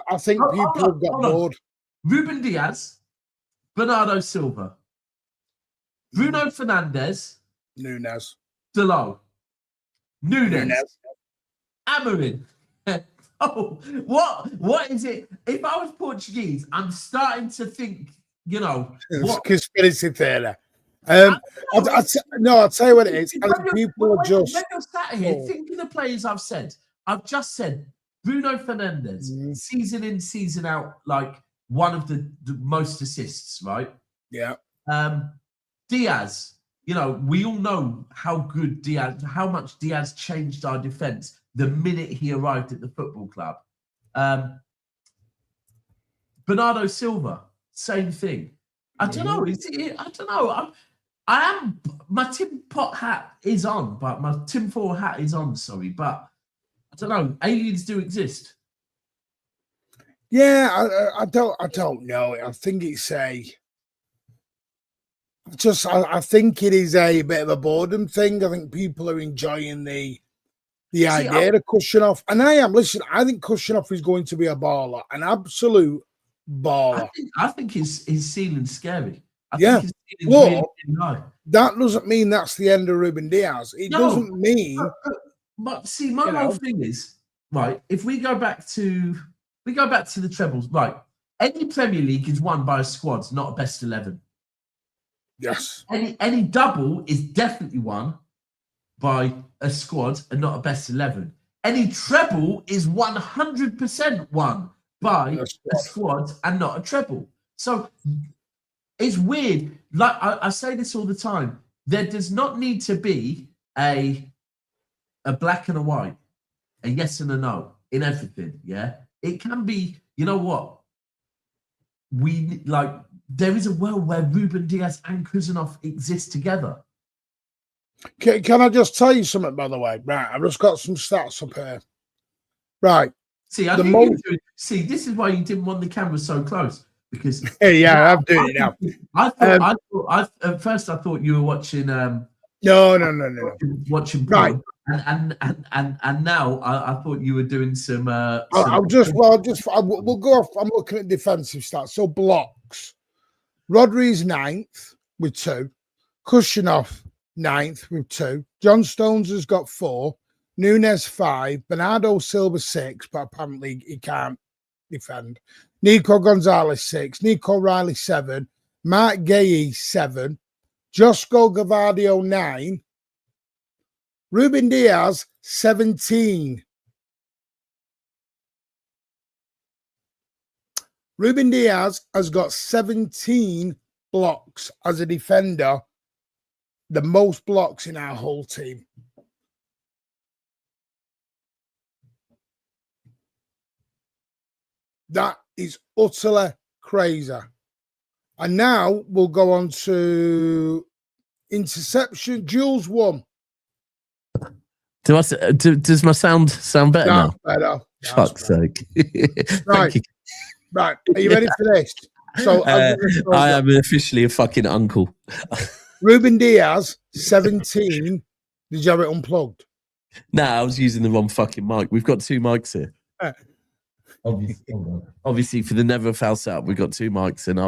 I think people have got bored. Ruben Diaz, Bernardo Silva, Bruno Fernandes, Nunes, Delon, Nunes, Amorim. What is it? If I was Portuguese, I'm starting to think, what? Conspiracy theory. I'll tell you what it is. People are just... When you're sat here thinking the players I've just said Bruno Fernandes, season in, season out, like one of the most assists, right? Yeah. Diaz, we all know how much Diaz changed our defense the minute he arrived at the football club. Bernardo Silva, same thing. I don't know. I don't know. My Tim Pot hat is on, but my Tim 4 hat is on, sorry. But I don't know. Aliens do exist. Yeah, I don't know. I think it's I think it is a bit of a boredom thing. I think people are enjoying the idea of Kushinov. And I am. Listen, I think Kushinov is going to be a baller, an absolute baller. I think his ceiling's scary. That doesn't mean that's the end of Ruben Diaz. It doesn't mean. But see, my whole thing is, right, if we go back to the trebles, right, any Premier League is won by a squad, not a best 11. Yes. Any double is definitely won by a squad and not a best 11. Any treble is 100% won by a squad and not a treble. So it's weird. Like I say this all the time. There does not need to be a black and a white, a yes and a no in everything. Yeah, it can be. You know what? There is a world where Ruben Diaz and Kushinov exist together. Can I just tell you something, by the way? Right, I've just got some stats up here. Right. See, this is why you didn't want the camera so close. Because I'm doing it now. At first I thought you were watching. No. Watching porn. Right. And now I thought you were doing some. We'll go off. I'm looking at defensive stats. So blocks. Rodri's 9th with 2. Kushinov 9th with 2. John Stones has got 4. Nunes 5. Bernardo Silva 6, but apparently he can't defend. Nico Gonzalez 6. Nico Riley 7. Mark Gay 7. Josko Gavardio 9. Ruben Diaz 17. Ruben Diaz has got 17 blocks as a defender, the most blocks in our whole team. That is utterly crazy. And now we'll go on to interception. Jules 1. Does my sound better now? Better. Fuck's sake. Right. Right. Are you ready for this? So I am officially a fucking uncle. Ruben Diaz, 17. Did you have it unplugged? No, I was using the wrong fucking mic. We've got 2 mics here. Obviously, for the Never Foul setup, we've got 2 mics, and I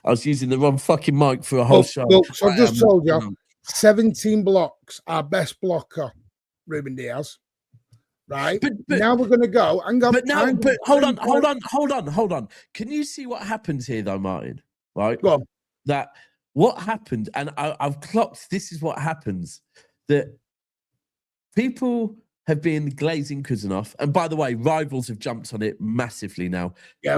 was using the wrong fucking mic for a whole show. Well, so I just told you, 17 blocks, our best blocker, Ruben Diaz. Right? But now we're going to go. Hold on. Can you see what happens here, though, Martin? Right? Go on. That what happened, and I've clocked, this is what happens, that people have been glazing Kuzanov, and by the way, rivals have jumped on it massively now. Yeah,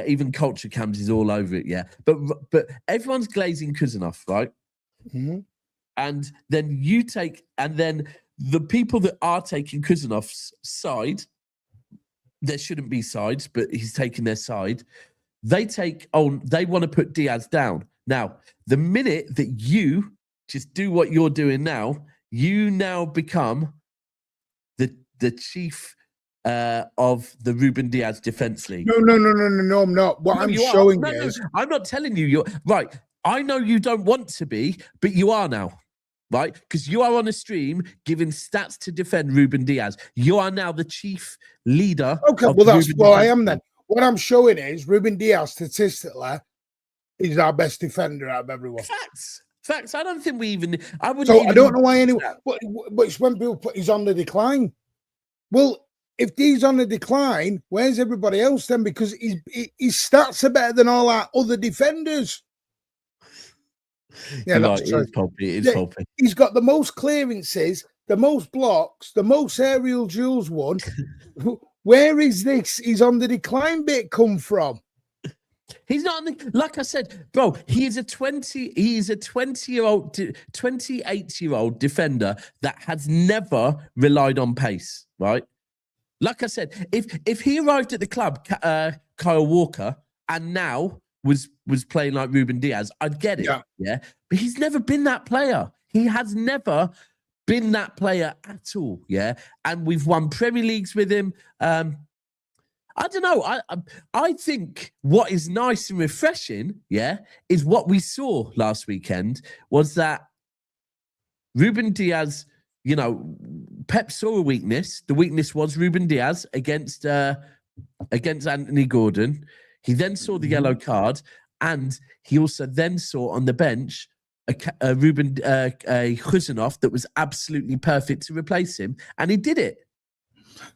even Culture Cams is all over it. Yeah, but everyone's glazing Kuzanov, right? Mm-hmm. And then then the people that are taking Kuzanov's side, there shouldn't be sides, but he's taking their side. They want to put Diaz down. Now, the minute that you just do what you're doing now, you now become the chief of the Ruben Diaz Defense League. No, I'm not. What I'm showing is... I'm not telling you you're... Right, I know you don't want to be, but you are now, right? Because you are on a stream giving stats to defend Ruben Diaz. You are now the chief leader. Okay, well, that's what I am then. What I'm showing is Ruben Diaz, statistically, is our best defender out of everyone. Facts. I don't think we even... I don't know why anyone... But it's when people put he's on the decline. Well, if he's on the decline, where's everybody else then? Because his stats are better than all our other defenders. Yeah, that's true. It is Poppy. He's got the most clearances, the most blocks, the most aerial duels won. Where is this? He's on the decline bit come from? He's not on the, like I said, bro, he's a 28-year-old defender that has never relied on pace, right? Like I said, if he arrived at the club, Kyle Walker, and now was playing like Ruben Diaz, I'd get it, yeah? But he's never been that player. He has never been that player at all, yeah? And we've won Premier Leagues with him. I don't know. I think what is nice and refreshing, yeah, is what we saw last weekend was that Ruben Diaz, you know, Pep saw a weakness. The weakness was Ruben Diaz against Anthony Gordon. He then saw the yellow card, and he also then saw on the bench a Kuzanov that was absolutely perfect to replace him, and he did it.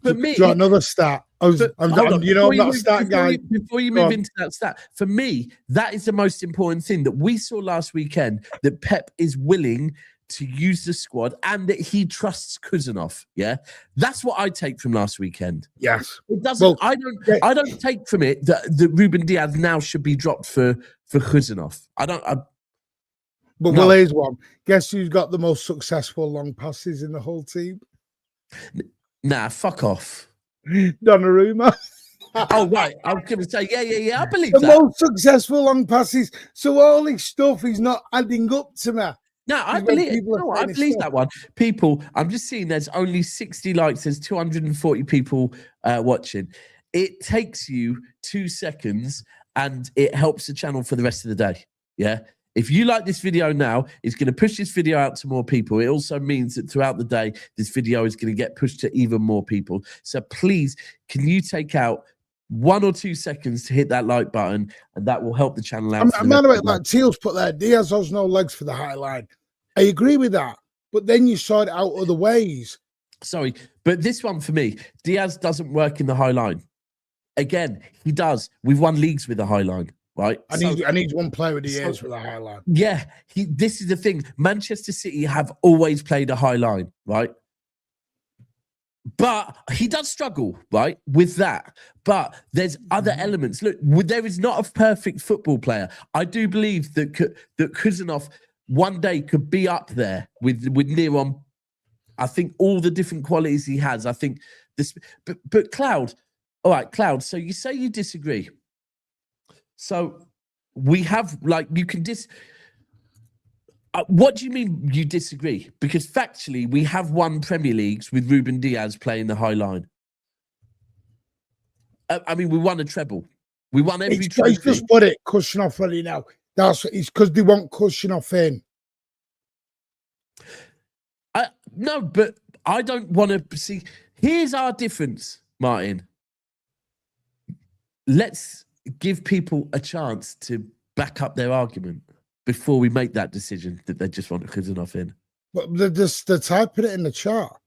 For me, another stat. I'm not a stat guy. Before you move into that stat, for me, that is the most important thing that we saw last weekend, that Pep is willing to use the squad and that he trusts Kuzanov. Yeah, that's what I take from last weekend. Yes, it doesn't. I don't take from it that Ruben Diaz now should be dropped for Kuzanov. Well, here's one. Guess who's got the most successful long passes in the whole team? Nah, fuck off. Donnarumma. Oh, right. I was going to say, yeah. I believe the that. most successful long passes. So all this stuff is not adding up to me. No, I believe that one. People, I'm just seeing there's only 60 likes. There's 240 people watching. It takes you 2 seconds and it helps the channel for the rest of the day. Yeah. If you like this video now, it's going to push this video out to more people. It also means that throughout the day, this video is going to get pushed to even more people. So please, can you take out 1 or 2 seconds to hit that like button, and that will help the channel out. I'm mad about that. Teal's put there, Diaz has no legs for the high line. I agree with that. But then you saw it out other ways. Sorry, but this one for me, Diaz doesn't work in the high line. Again, he does. We've won leagues with the high line. Right, I need one player of the years for the high line. Yeah, this is the thing. Manchester City have always played a high line, right? But he does struggle, right, with that. But there's other elements. Look, there is not a perfect football player. I do believe that Kuzanov one day could be up there with Neron. I think all the different qualities he has. I think this, but Cloud. All right, Cloud. So you say you disagree. So we have, like, you can what do you mean you disagree? Because factually, we have won Premier Leagues with Ruben Diaz playing the high line. I mean, we won a treble. We won every trophy. He's just put it cushion off ready now. It's because they want cushion off in. No, but I don't want to see. Here's our difference, Martin. Let's give people a chance to back up their argument before we make that decision that they just want cushion off in. But they're typing it in the chart.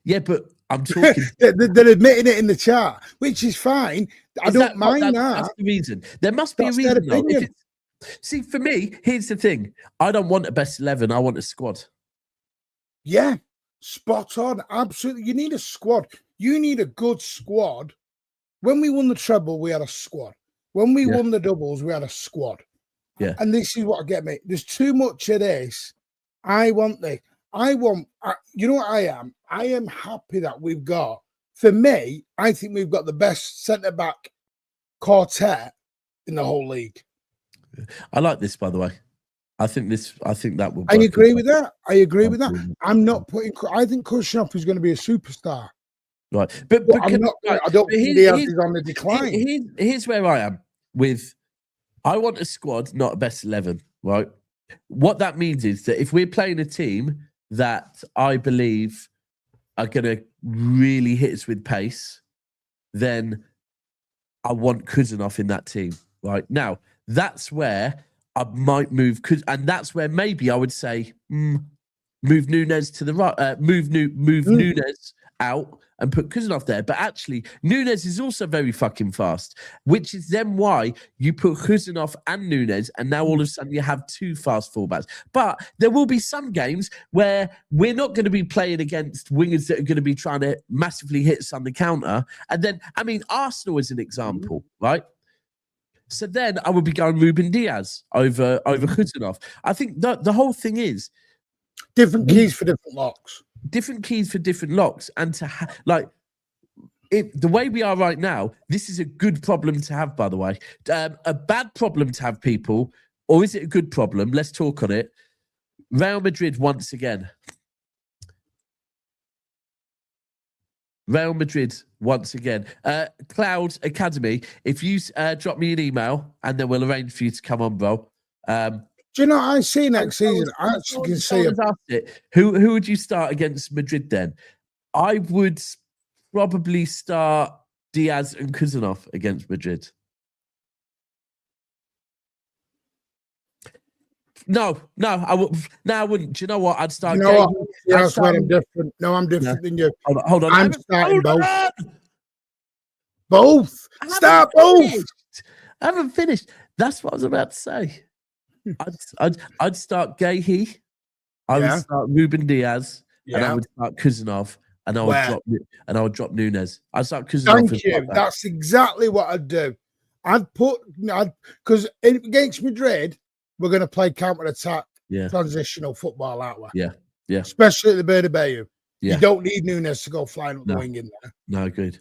Yeah, but I'm talking. They're admitting it in the chart, which is fine. I don't mind that. That's the reason. There must be a reason, though. See, for me, here's the thing. I don't want a best 11. I want a squad. Yeah, spot on. Absolutely. You need a squad. You need a good squad. When we won the treble, we had a squad. When we won the doubles, we had a squad. Yeah. And this is what I get, mate. There's too much of this. I want this. You know what I am? I am happy that we've got, for me, I think we've got the best centre-back quartet in the whole league. I like this, by the way. I think that will. I agree with that. I agree with that. I'm not putting. I think Kushnov is going to be a superstar. Right, but I don't think Diaz is on the decline. Here's where I am with. I want a squad, not a best 11. Right. What that means is that if we're playing a team that I believe are going to really hit us with pace, then I want Kuzanov in that team. Right now, that's where I might move, and that's where maybe I would say move Nunes to the right, move Nunes out and put Kuzanov there. But actually, Nunes is also very fucking fast, which is then why you put Kuzanov and Nunes, and now all of a sudden you have two fast fullbacks. But there will be some games where we're not going to be playing against wingers that are going to be trying to massively hit us on the counter. And then, I mean, Arsenal is an example, right? So then I would be going Ruben Diaz over Kuzanov. I think the whole thing is different keys for different locks. Different keys for different locks, and the way we are right now, this is a good problem to have. By the way, a bad problem to have, people, or is it a good problem? Let's talk on it. Real Madrid once again. Real Madrid once again. Cloud Academy, if you drop me an email and then we'll arrange for you to come on, bro. Do you know what I see next season? I actually can see it. Who would you start against Madrid then? I would probably start Diaz and Kuzanov against Madrid. No, I wouldn't. Do you know what? I'd start. You know what? Yeah, that's where I'm different. No, I'm different than you. Hold on. I'm starting both. Both. Start both. I haven't finished. That's what I was about to say. I'd start Gahey. I would start Ruben Diaz, and I would start Kuzanov, and I would drop Nunes. I'd start Kuzanov. Thank you. That's exactly what I'd do. Because against Madrid, we're going to play counter-attack, transitional football, aren't we? Yeah. Especially at the Bernabéu. Yeah. You don't need Nunes to go flying up the wing in there. No, good.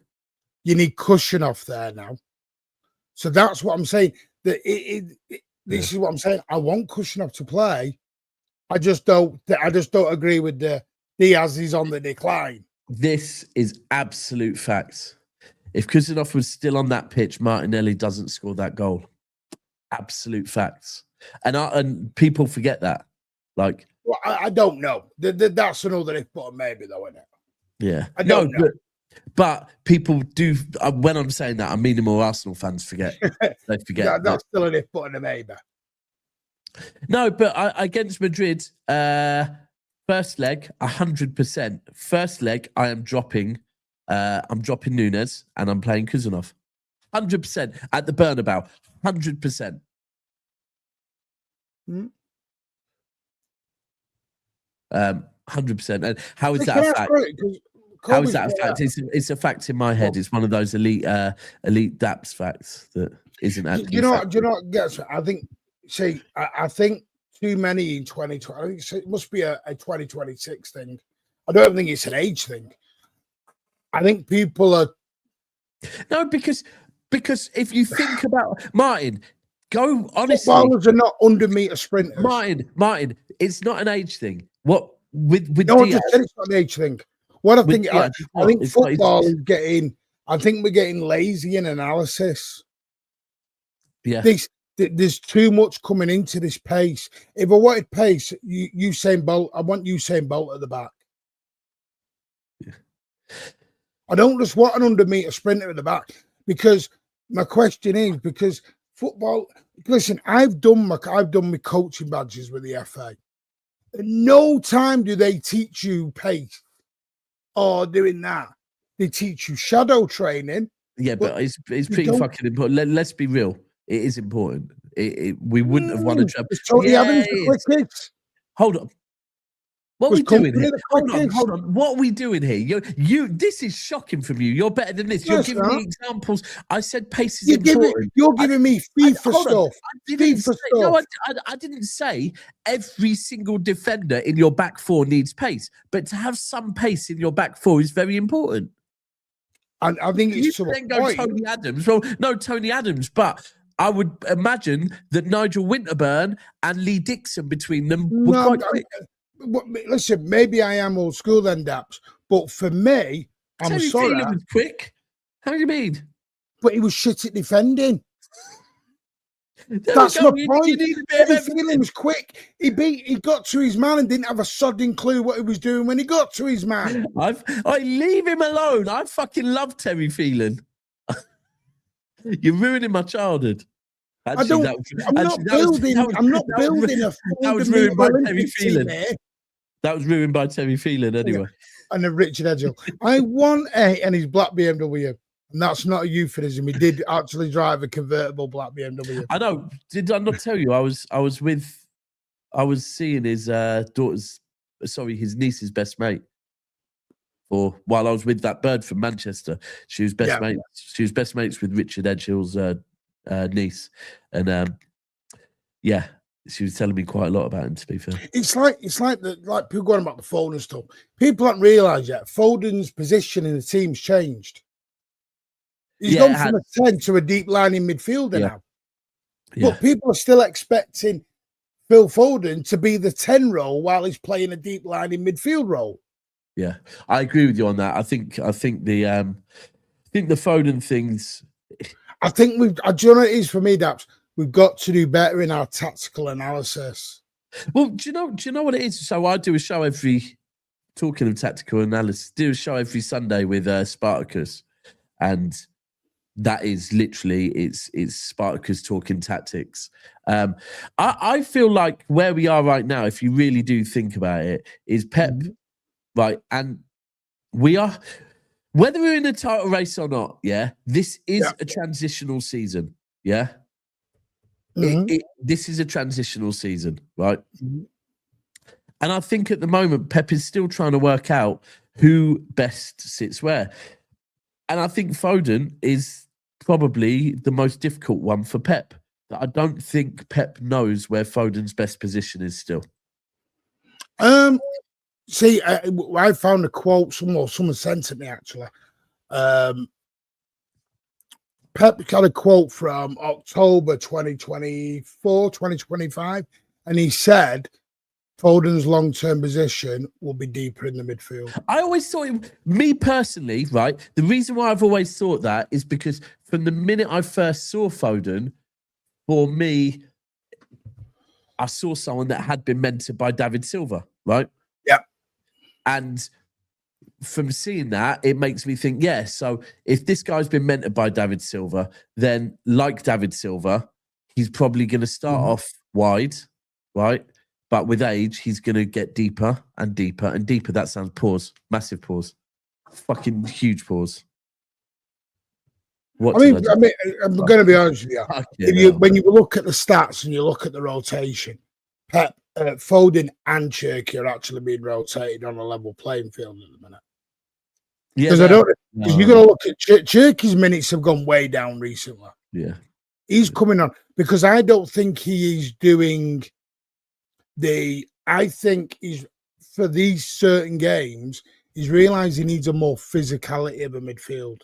You need cushion off there now. So that's what I'm saying. This is what I'm saying. I want Kushnov to play. I just don't agree with the Diaz is on the decline. This is absolute facts. If Kuzanov was still on that pitch, Martinelli doesn't score that goal. Absolute facts. And people forget that. Like, well, I don't know. That's another if but maybe though, isn't it? Yeah. I don't know. But people do. When I'm saying that, I mean the more Arsenal fans forget. They forget. That's still an if but and a maybe. No, but against Madrid, first leg, 100%. First leg, I am dropping. I'm dropping Nunes and I'm playing Kuzanov. 100% at the Bernabéu. 100%. 100%. And how is that a fact? How is that a fact? It's a fact in my head. It's one of those elite DAPS facts that isn't actually. Do you know what gets me? I think. See, I think too many in 2020. I think it must be a 2026 thing. I don't think it's an age thing. I think people are No, because if you think about Martin, go honestly. Footballers are not 100-meter sprinters. Martin, it's not an age thing. What with No, I Diaz, just said it's not an age thing. What I think, Diaz, I think it's not- football is getting. I think we're getting lazy in analysis. Yeah. There's too much coming into this pace. If I wanted pace, Usain Bolt, I want Usain Bolt at the back. Yeah. I don't just want an 100-meter sprinter at the back, because my question is, because football. Listen, I've done my coaching badges with the FA. At no time do they teach you pace or doing that. They teach you shadow training. Yeah, but it's pretty fucking important. Let's be real. It is important. We wouldn't have won a treble. Tony Adams the quickest. Hold on. What are we doing here? Hold on. What are we doing here? This is shocking from you. You're better than this. You're giving me examples. I said pace is important. You're giving me FIFA stuff. No, I didn't say every single defender in your back four needs pace, but to have some pace in your back four is very important. And I think it's to then go Tony Adams. Well, no, Tony Adams, but I would imagine that Nigel Winterburn and Lee Dixon between them were quite quick. Listen, maybe I am old school then, Daps, but for me, I'm sorry. Terry Phelan was quick. How do you mean? But he was shit at defending. That's my point. Terry Phelan was quick. He got to his man and didn't have a sodding clue what he was doing when he got to his man. I leave him alone. I fucking love Terry Phelan. You're ruining my childhood. Actually, I'm not building a. That was ruined by Terry Phelan. That was ruined by Terry Phelan anyway. And then Richard Edgell. I want and his black BMW. And that's not a euphemism. He did actually drive a convertible black BMW. I know. Did I not tell you? I was seeing his his niece's best mate. Or while I was with that bird from Manchester, she was best mates. She was best mates with Richard Edgell's niece, and she was telling me quite a lot about him. To be fair, it's like people going about the Foden stuff. People don't realise yet Foden's position in the team's changed. He's gone from a 10 to a deep lining midfielder now. Yeah. But people are still expecting Phil Foden to be the 10 role while he's playing a deep lining midfield role. Yeah, I agree with you on that. I think the Foden things. I think do you know what it is for me, Daps? We've got to do better in our tactical analysis. Well, do you know what it is? So I do a show talking of tactical analysis, do a show every Sunday with Spartacus, and that is literally it's Spartacus talking tactics. I feel like where we are right now, if you really do think about it, is Pep, right? And we are, whether we're in a title race or not, this is a transitional season, this is a transitional season, right? Mm-hmm. And I think at the moment, Pep is still trying to work out who best sits where. And I think Foden is probably the most difficult one for Pep. I don't think Pep knows where Foden's best position is still. See, I found a quote someone sent it me actually. Pep got a quote from October 2024, 2025, and he said Foden's long-term position will be deeper in the midfield. I always thought, me personally, right, the reason why I've always thought that is because from the minute I first saw Foden, for me, I saw someone that had been mentored by David Silva, right? Yeah. And from seeing that, it makes me think, so if this guy's been mentored by David Silva, then like David Silva, he's probably going to start off wide, right? But with age, he's going to get deeper and deeper and deeper. That sounds pause. Massive pause. Fucking huge pause. I'm going to be honest with you. When you look at the stats and you look at the rotation, Pep, Foden and Cherky are actually being rotated on a level playing field at the minute. Because you're going to look at Cherky's minutes have gone way down recently. Yeah. He's coming on because I don't think he is doing I think he's for these certain games, he's realised he needs a more physicality of a midfield.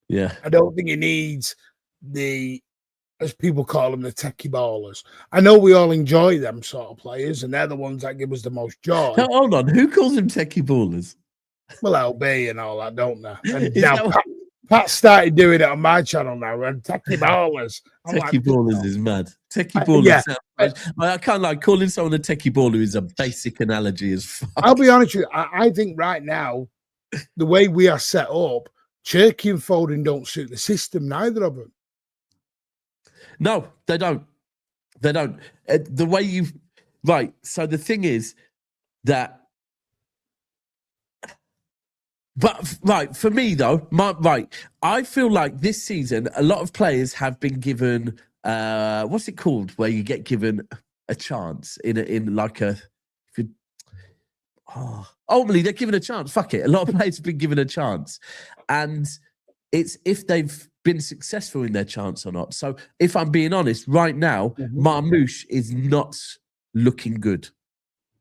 Yeah. I don't think he needs the, as people call them, the techie ballers. I know we all enjoy them sort of players, and they're the ones that give us the most joy. Now, hold on, who calls them techie ballers? Well, LB and all that, don't they? And Is now that what- Pat started doing it on my channel now, and techie ballers. I'm Techie like, ballers is mad. Techie ballers. yeah. I can't like calling someone a techie baller is a basic analogy as fuck. I'll be honest with you. I think right now, the way we are set up, Cherky and Foden don't suit the system, neither of them. No, they don't. They don't. The way you right. So the thing is that, but right for me though, I feel like this season a lot of players have been given what's it called where you get given a chance in like a. Ultimately, they're given a chance. Fuck it. A lot of players have been given a chance, and it's if they've been successful in their chance or not. So, if I'm being honest, right now, Marmoush is not looking good.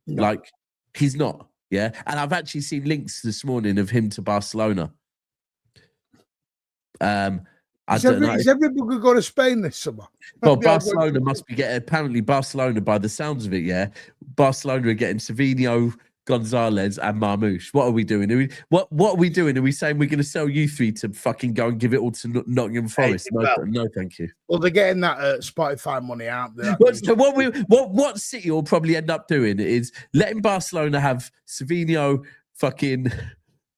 No. Like he's not. Yeah, and I've actually seen links this morning of him to Barcelona. I don't know. Is everybody going to go to Spain this summer? Well, Barcelona must be getting. Apparently, Barcelona, by the sounds of it, yeah, Barcelona are getting Savinho, Gonzalez, and Marmoush. What are we doing? What are we doing? Are we saying we're going to sell you three to fucking go and give it all to Nottingham Forest? No, thank you. Well, they're getting that Spotify money out there. So what City will probably end up doing is letting Barcelona have Savinho, fucking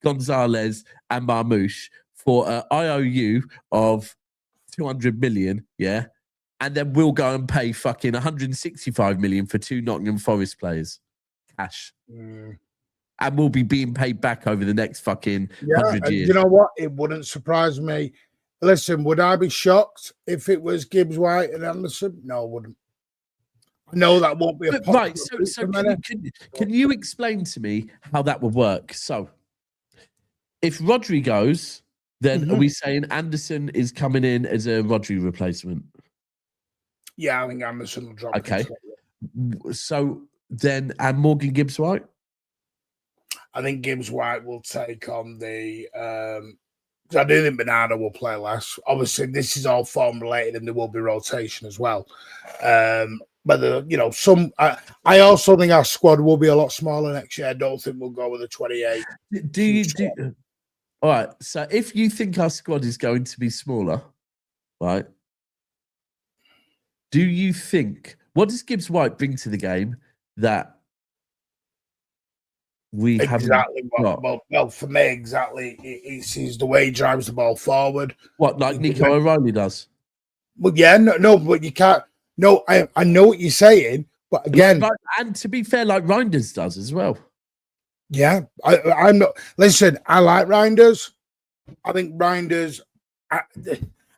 Gonzalez, and Marmoush for an IOU of 200 million, yeah, and then we'll go and pay fucking 165 million for two Nottingham Forest players. Cash. And we'll be being paid back over the next fucking 100 years. You know what? It wouldn't surprise me. Listen, would I be shocked if it was Gibbs, White, and Anderson? No, I wouldn't. I know that won't be a right. So can you explain to me how that would work? So, if Rodri goes, then are we saying Anderson is coming in as a Rodri replacement? Yeah, I think Anderson will drop. Okay. So then, and Morgan Gibbs White? I think Gibbs White will take on the. I do think Bernardo will play less. Obviously, this is all form related, and there will be rotation as well. But you know, I also think our squad will be a lot smaller next year. I don't think we'll go with a 28. Do you? All right. So if you think our squad is going to be smaller, right? Do you think what does Gibbs White bring to the game that we haven't got? Well, for me, exactly. It's the way he drives the ball forward. What, like Nico O'Reilly does? Well, yeah, no, but you can't. No, I know what you're saying, but again, and to be fair, like Reinders does as well. Yeah, I'm not. Listen, I like Reinders. I think Reinders.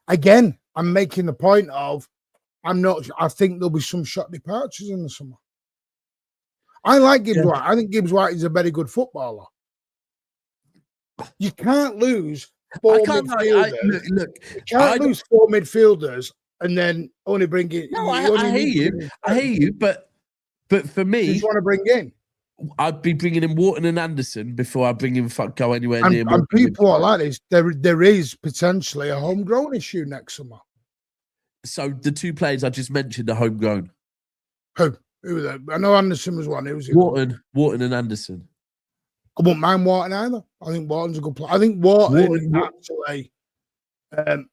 Again, I'm making the point of I'm not. I think there'll be some shot departures in the summer. I like Gibbs White. I think Gibbs White is a very good footballer. You can't lose four midfielders. You can't lose four midfielders and then only bring in. No, I hear you. I hear you, but for me, you just want to bring in. I'd be bringing in Wharton and Anderson before I bring in go anywhere near. And people are like this. There is potentially a homegrown issue next summer. So the two players I just mentioned are homegrown. Who were they? I know Anderson was one. Who was Wharton and Anderson. I wouldn't mind Wharton either. I think Wharton's a good player. I think Wharton actually.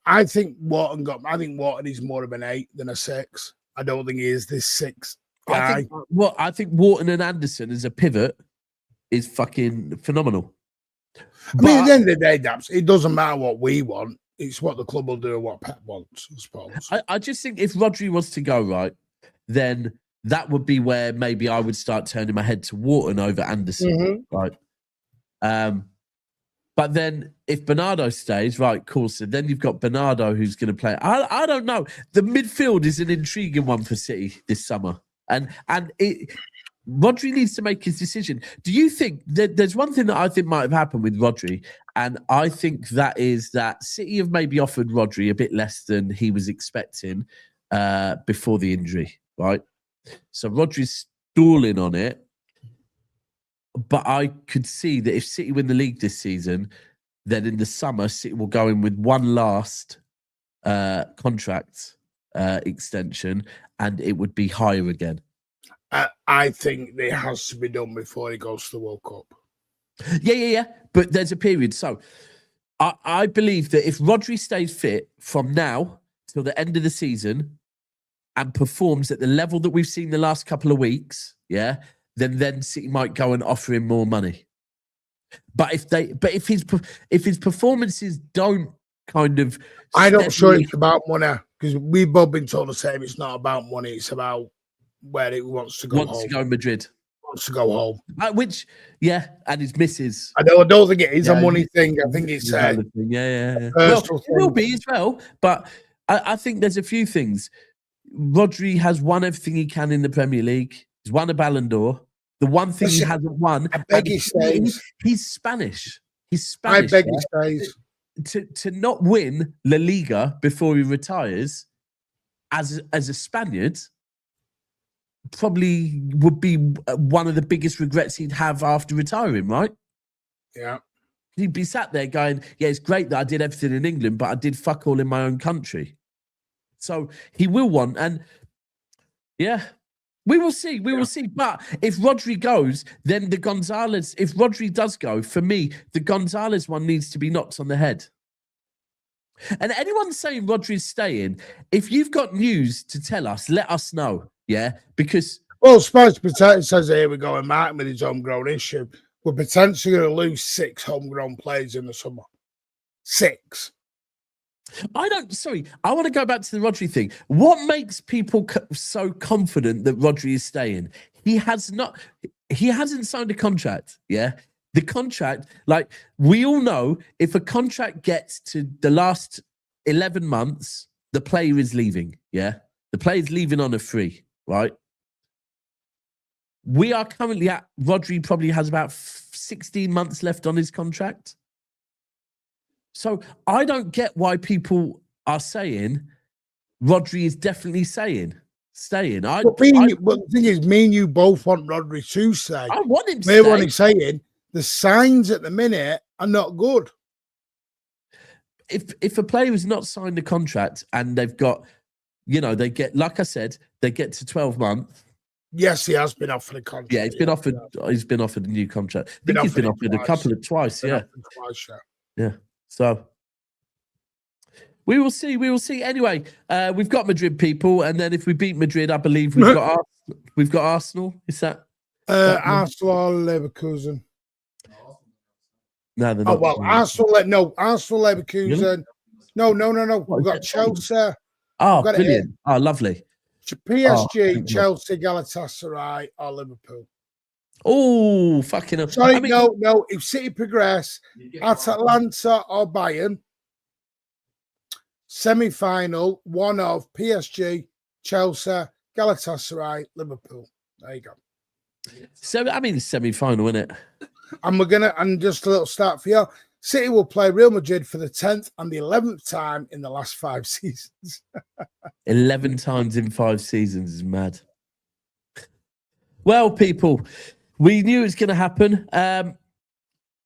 I think Wharton is more of an 8 than a 6. I don't think he is this 6 guy. I think Wharton and Anderson as a pivot is fucking phenomenal. I mean, at the end of the day, Daps, it doesn't matter what we want. It's what the club will do and what Pep wants, I suppose. I just think if Rodri was to go, right, then that would be where maybe I would start turning my head to Wharton over Anderson, right? But then if Bernardo stays, right, cool. So then you've got Bernardo who's going to play. I don't know. The midfield is an intriguing one for City this summer. And Rodri needs to make his decision. Do you think there's one thing that I think might have happened with Rodri, and I think that is that City have maybe offered Rodri a bit less than he was expecting before the injury, right? So Rodri's stalling on it, but I could see that if City win the league this season, then in the summer, City will go in with one last contract extension, and it would be higher again. I think it has to be done before he goes to the World Cup. Yeah. But there's a period. So I believe that if Rodri stays fit from now till the end of the season and performs at the level that we've seen the last couple of weeks, then City might go and offer him more money. But if his performances don't kind of, I'm not sure it's about money, because we've both been told the same. It's not about money. It's about where he wants to go. Wants to go Madrid. Wants to go home. Which, and his missus. I don't think it is a money thing. I think it's yeah. Well, it will be as well. But I think there's a few things. Rodri has won everything he can in the Premier League. He's won a Ballon d'Or. The one thing he hasn't won, I beg he stays. He's Spanish. He's Spanish. I beg he stays. To not win La Liga before he retires as a Spaniard probably would be one of the biggest regrets he'd have after retiring, right? Yeah. He'd be sat there going, yeah, it's great that I did everything in England, but I did fuck all in my own country. So he will want, and we will see. We will see. But if Rodri goes, then if Rodri does go, for me, the Gonzalez one needs to be knocked on the head. And anyone saying Rodri's staying, if you've got news to tell us, let us know. Yeah, because Spanish Potato says here we're going Martin with his homegrown issue. We're potentially going to lose 6 homegrown players in the summer. 6. I want to go back to the Rodri thing. What makes people so confident that Rodri is staying? He hasn't signed a contract. Yeah. The contract, like we all know, if a contract gets to the last 11 months, the player is leaving. Yeah. The player's leaving on a free, right? We are currently at, Rodri probably has about 16 months left on his contract. So I don't get why people are saying Rodri is definitely staying. But the thing is, me and you both want Rodri to stay. I want him to stay. We're only saying the signs at the minute are not good. If a player has not signed a contract and they've got, they get, like I said, they get to 12 months. Yes, he has been offered a contract. Yeah, he's been offered. He's been offered a new contract. I think he's been offered twice. Yeah. Yeah. So we will see. We will see. Anyway, we've got Madrid, people, and then if we beat Madrid, I believe we've got Arsenal. Is that Arsenal or Leverkusen? No, they're not. Oh well, Arsenal. Arsenal, Leverkusen. Really? No. We've got Chelsea. Oh, brilliant! Oh, lovely. PSG, Chelsea, Galatasaray, or Liverpool. Oh, fucking hell. Sorry, no. If City progress, Atalanta or Bayern, semi-final, one of PSG, Chelsea, Galatasaray, Liverpool. There you go. So, I mean, it's semi-final, isn't it? And just a little start for you. City will play Real Madrid for the 10th and the 11th time in the last 5 seasons. 11 times in 5 seasons is mad. Well, people, we knew it was going to happen.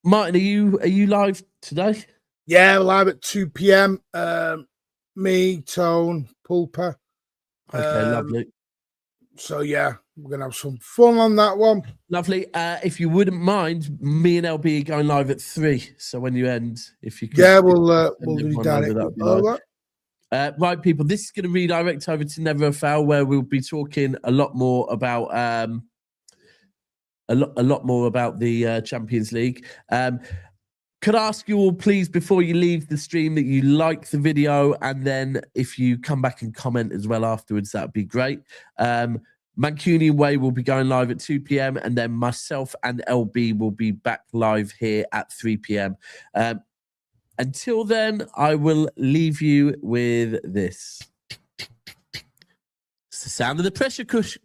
Martin, are you live today? Yeah, live at 2 p.m. Me, Tone, Pulper. Okay, lovely. So, yeah, we're going to have some fun on that one. Lovely. If you wouldn't mind, me and LB are going live at 3. So when you end, if you could. Yeah, we'll redirect it. Right, people, this is going to redirect over to Never a Foul, where we'll be talking a lot more about the Champions League. Could I ask you all, please, before you leave the stream, that you like the video, and then if you come back and comment as well afterwards, that'd be great. Mancunian Way will be going live at 2 p.m. and then myself and LB will be back live here at 3 p.m. Until then, I will leave you with this. It's the sound of the pressure cushion.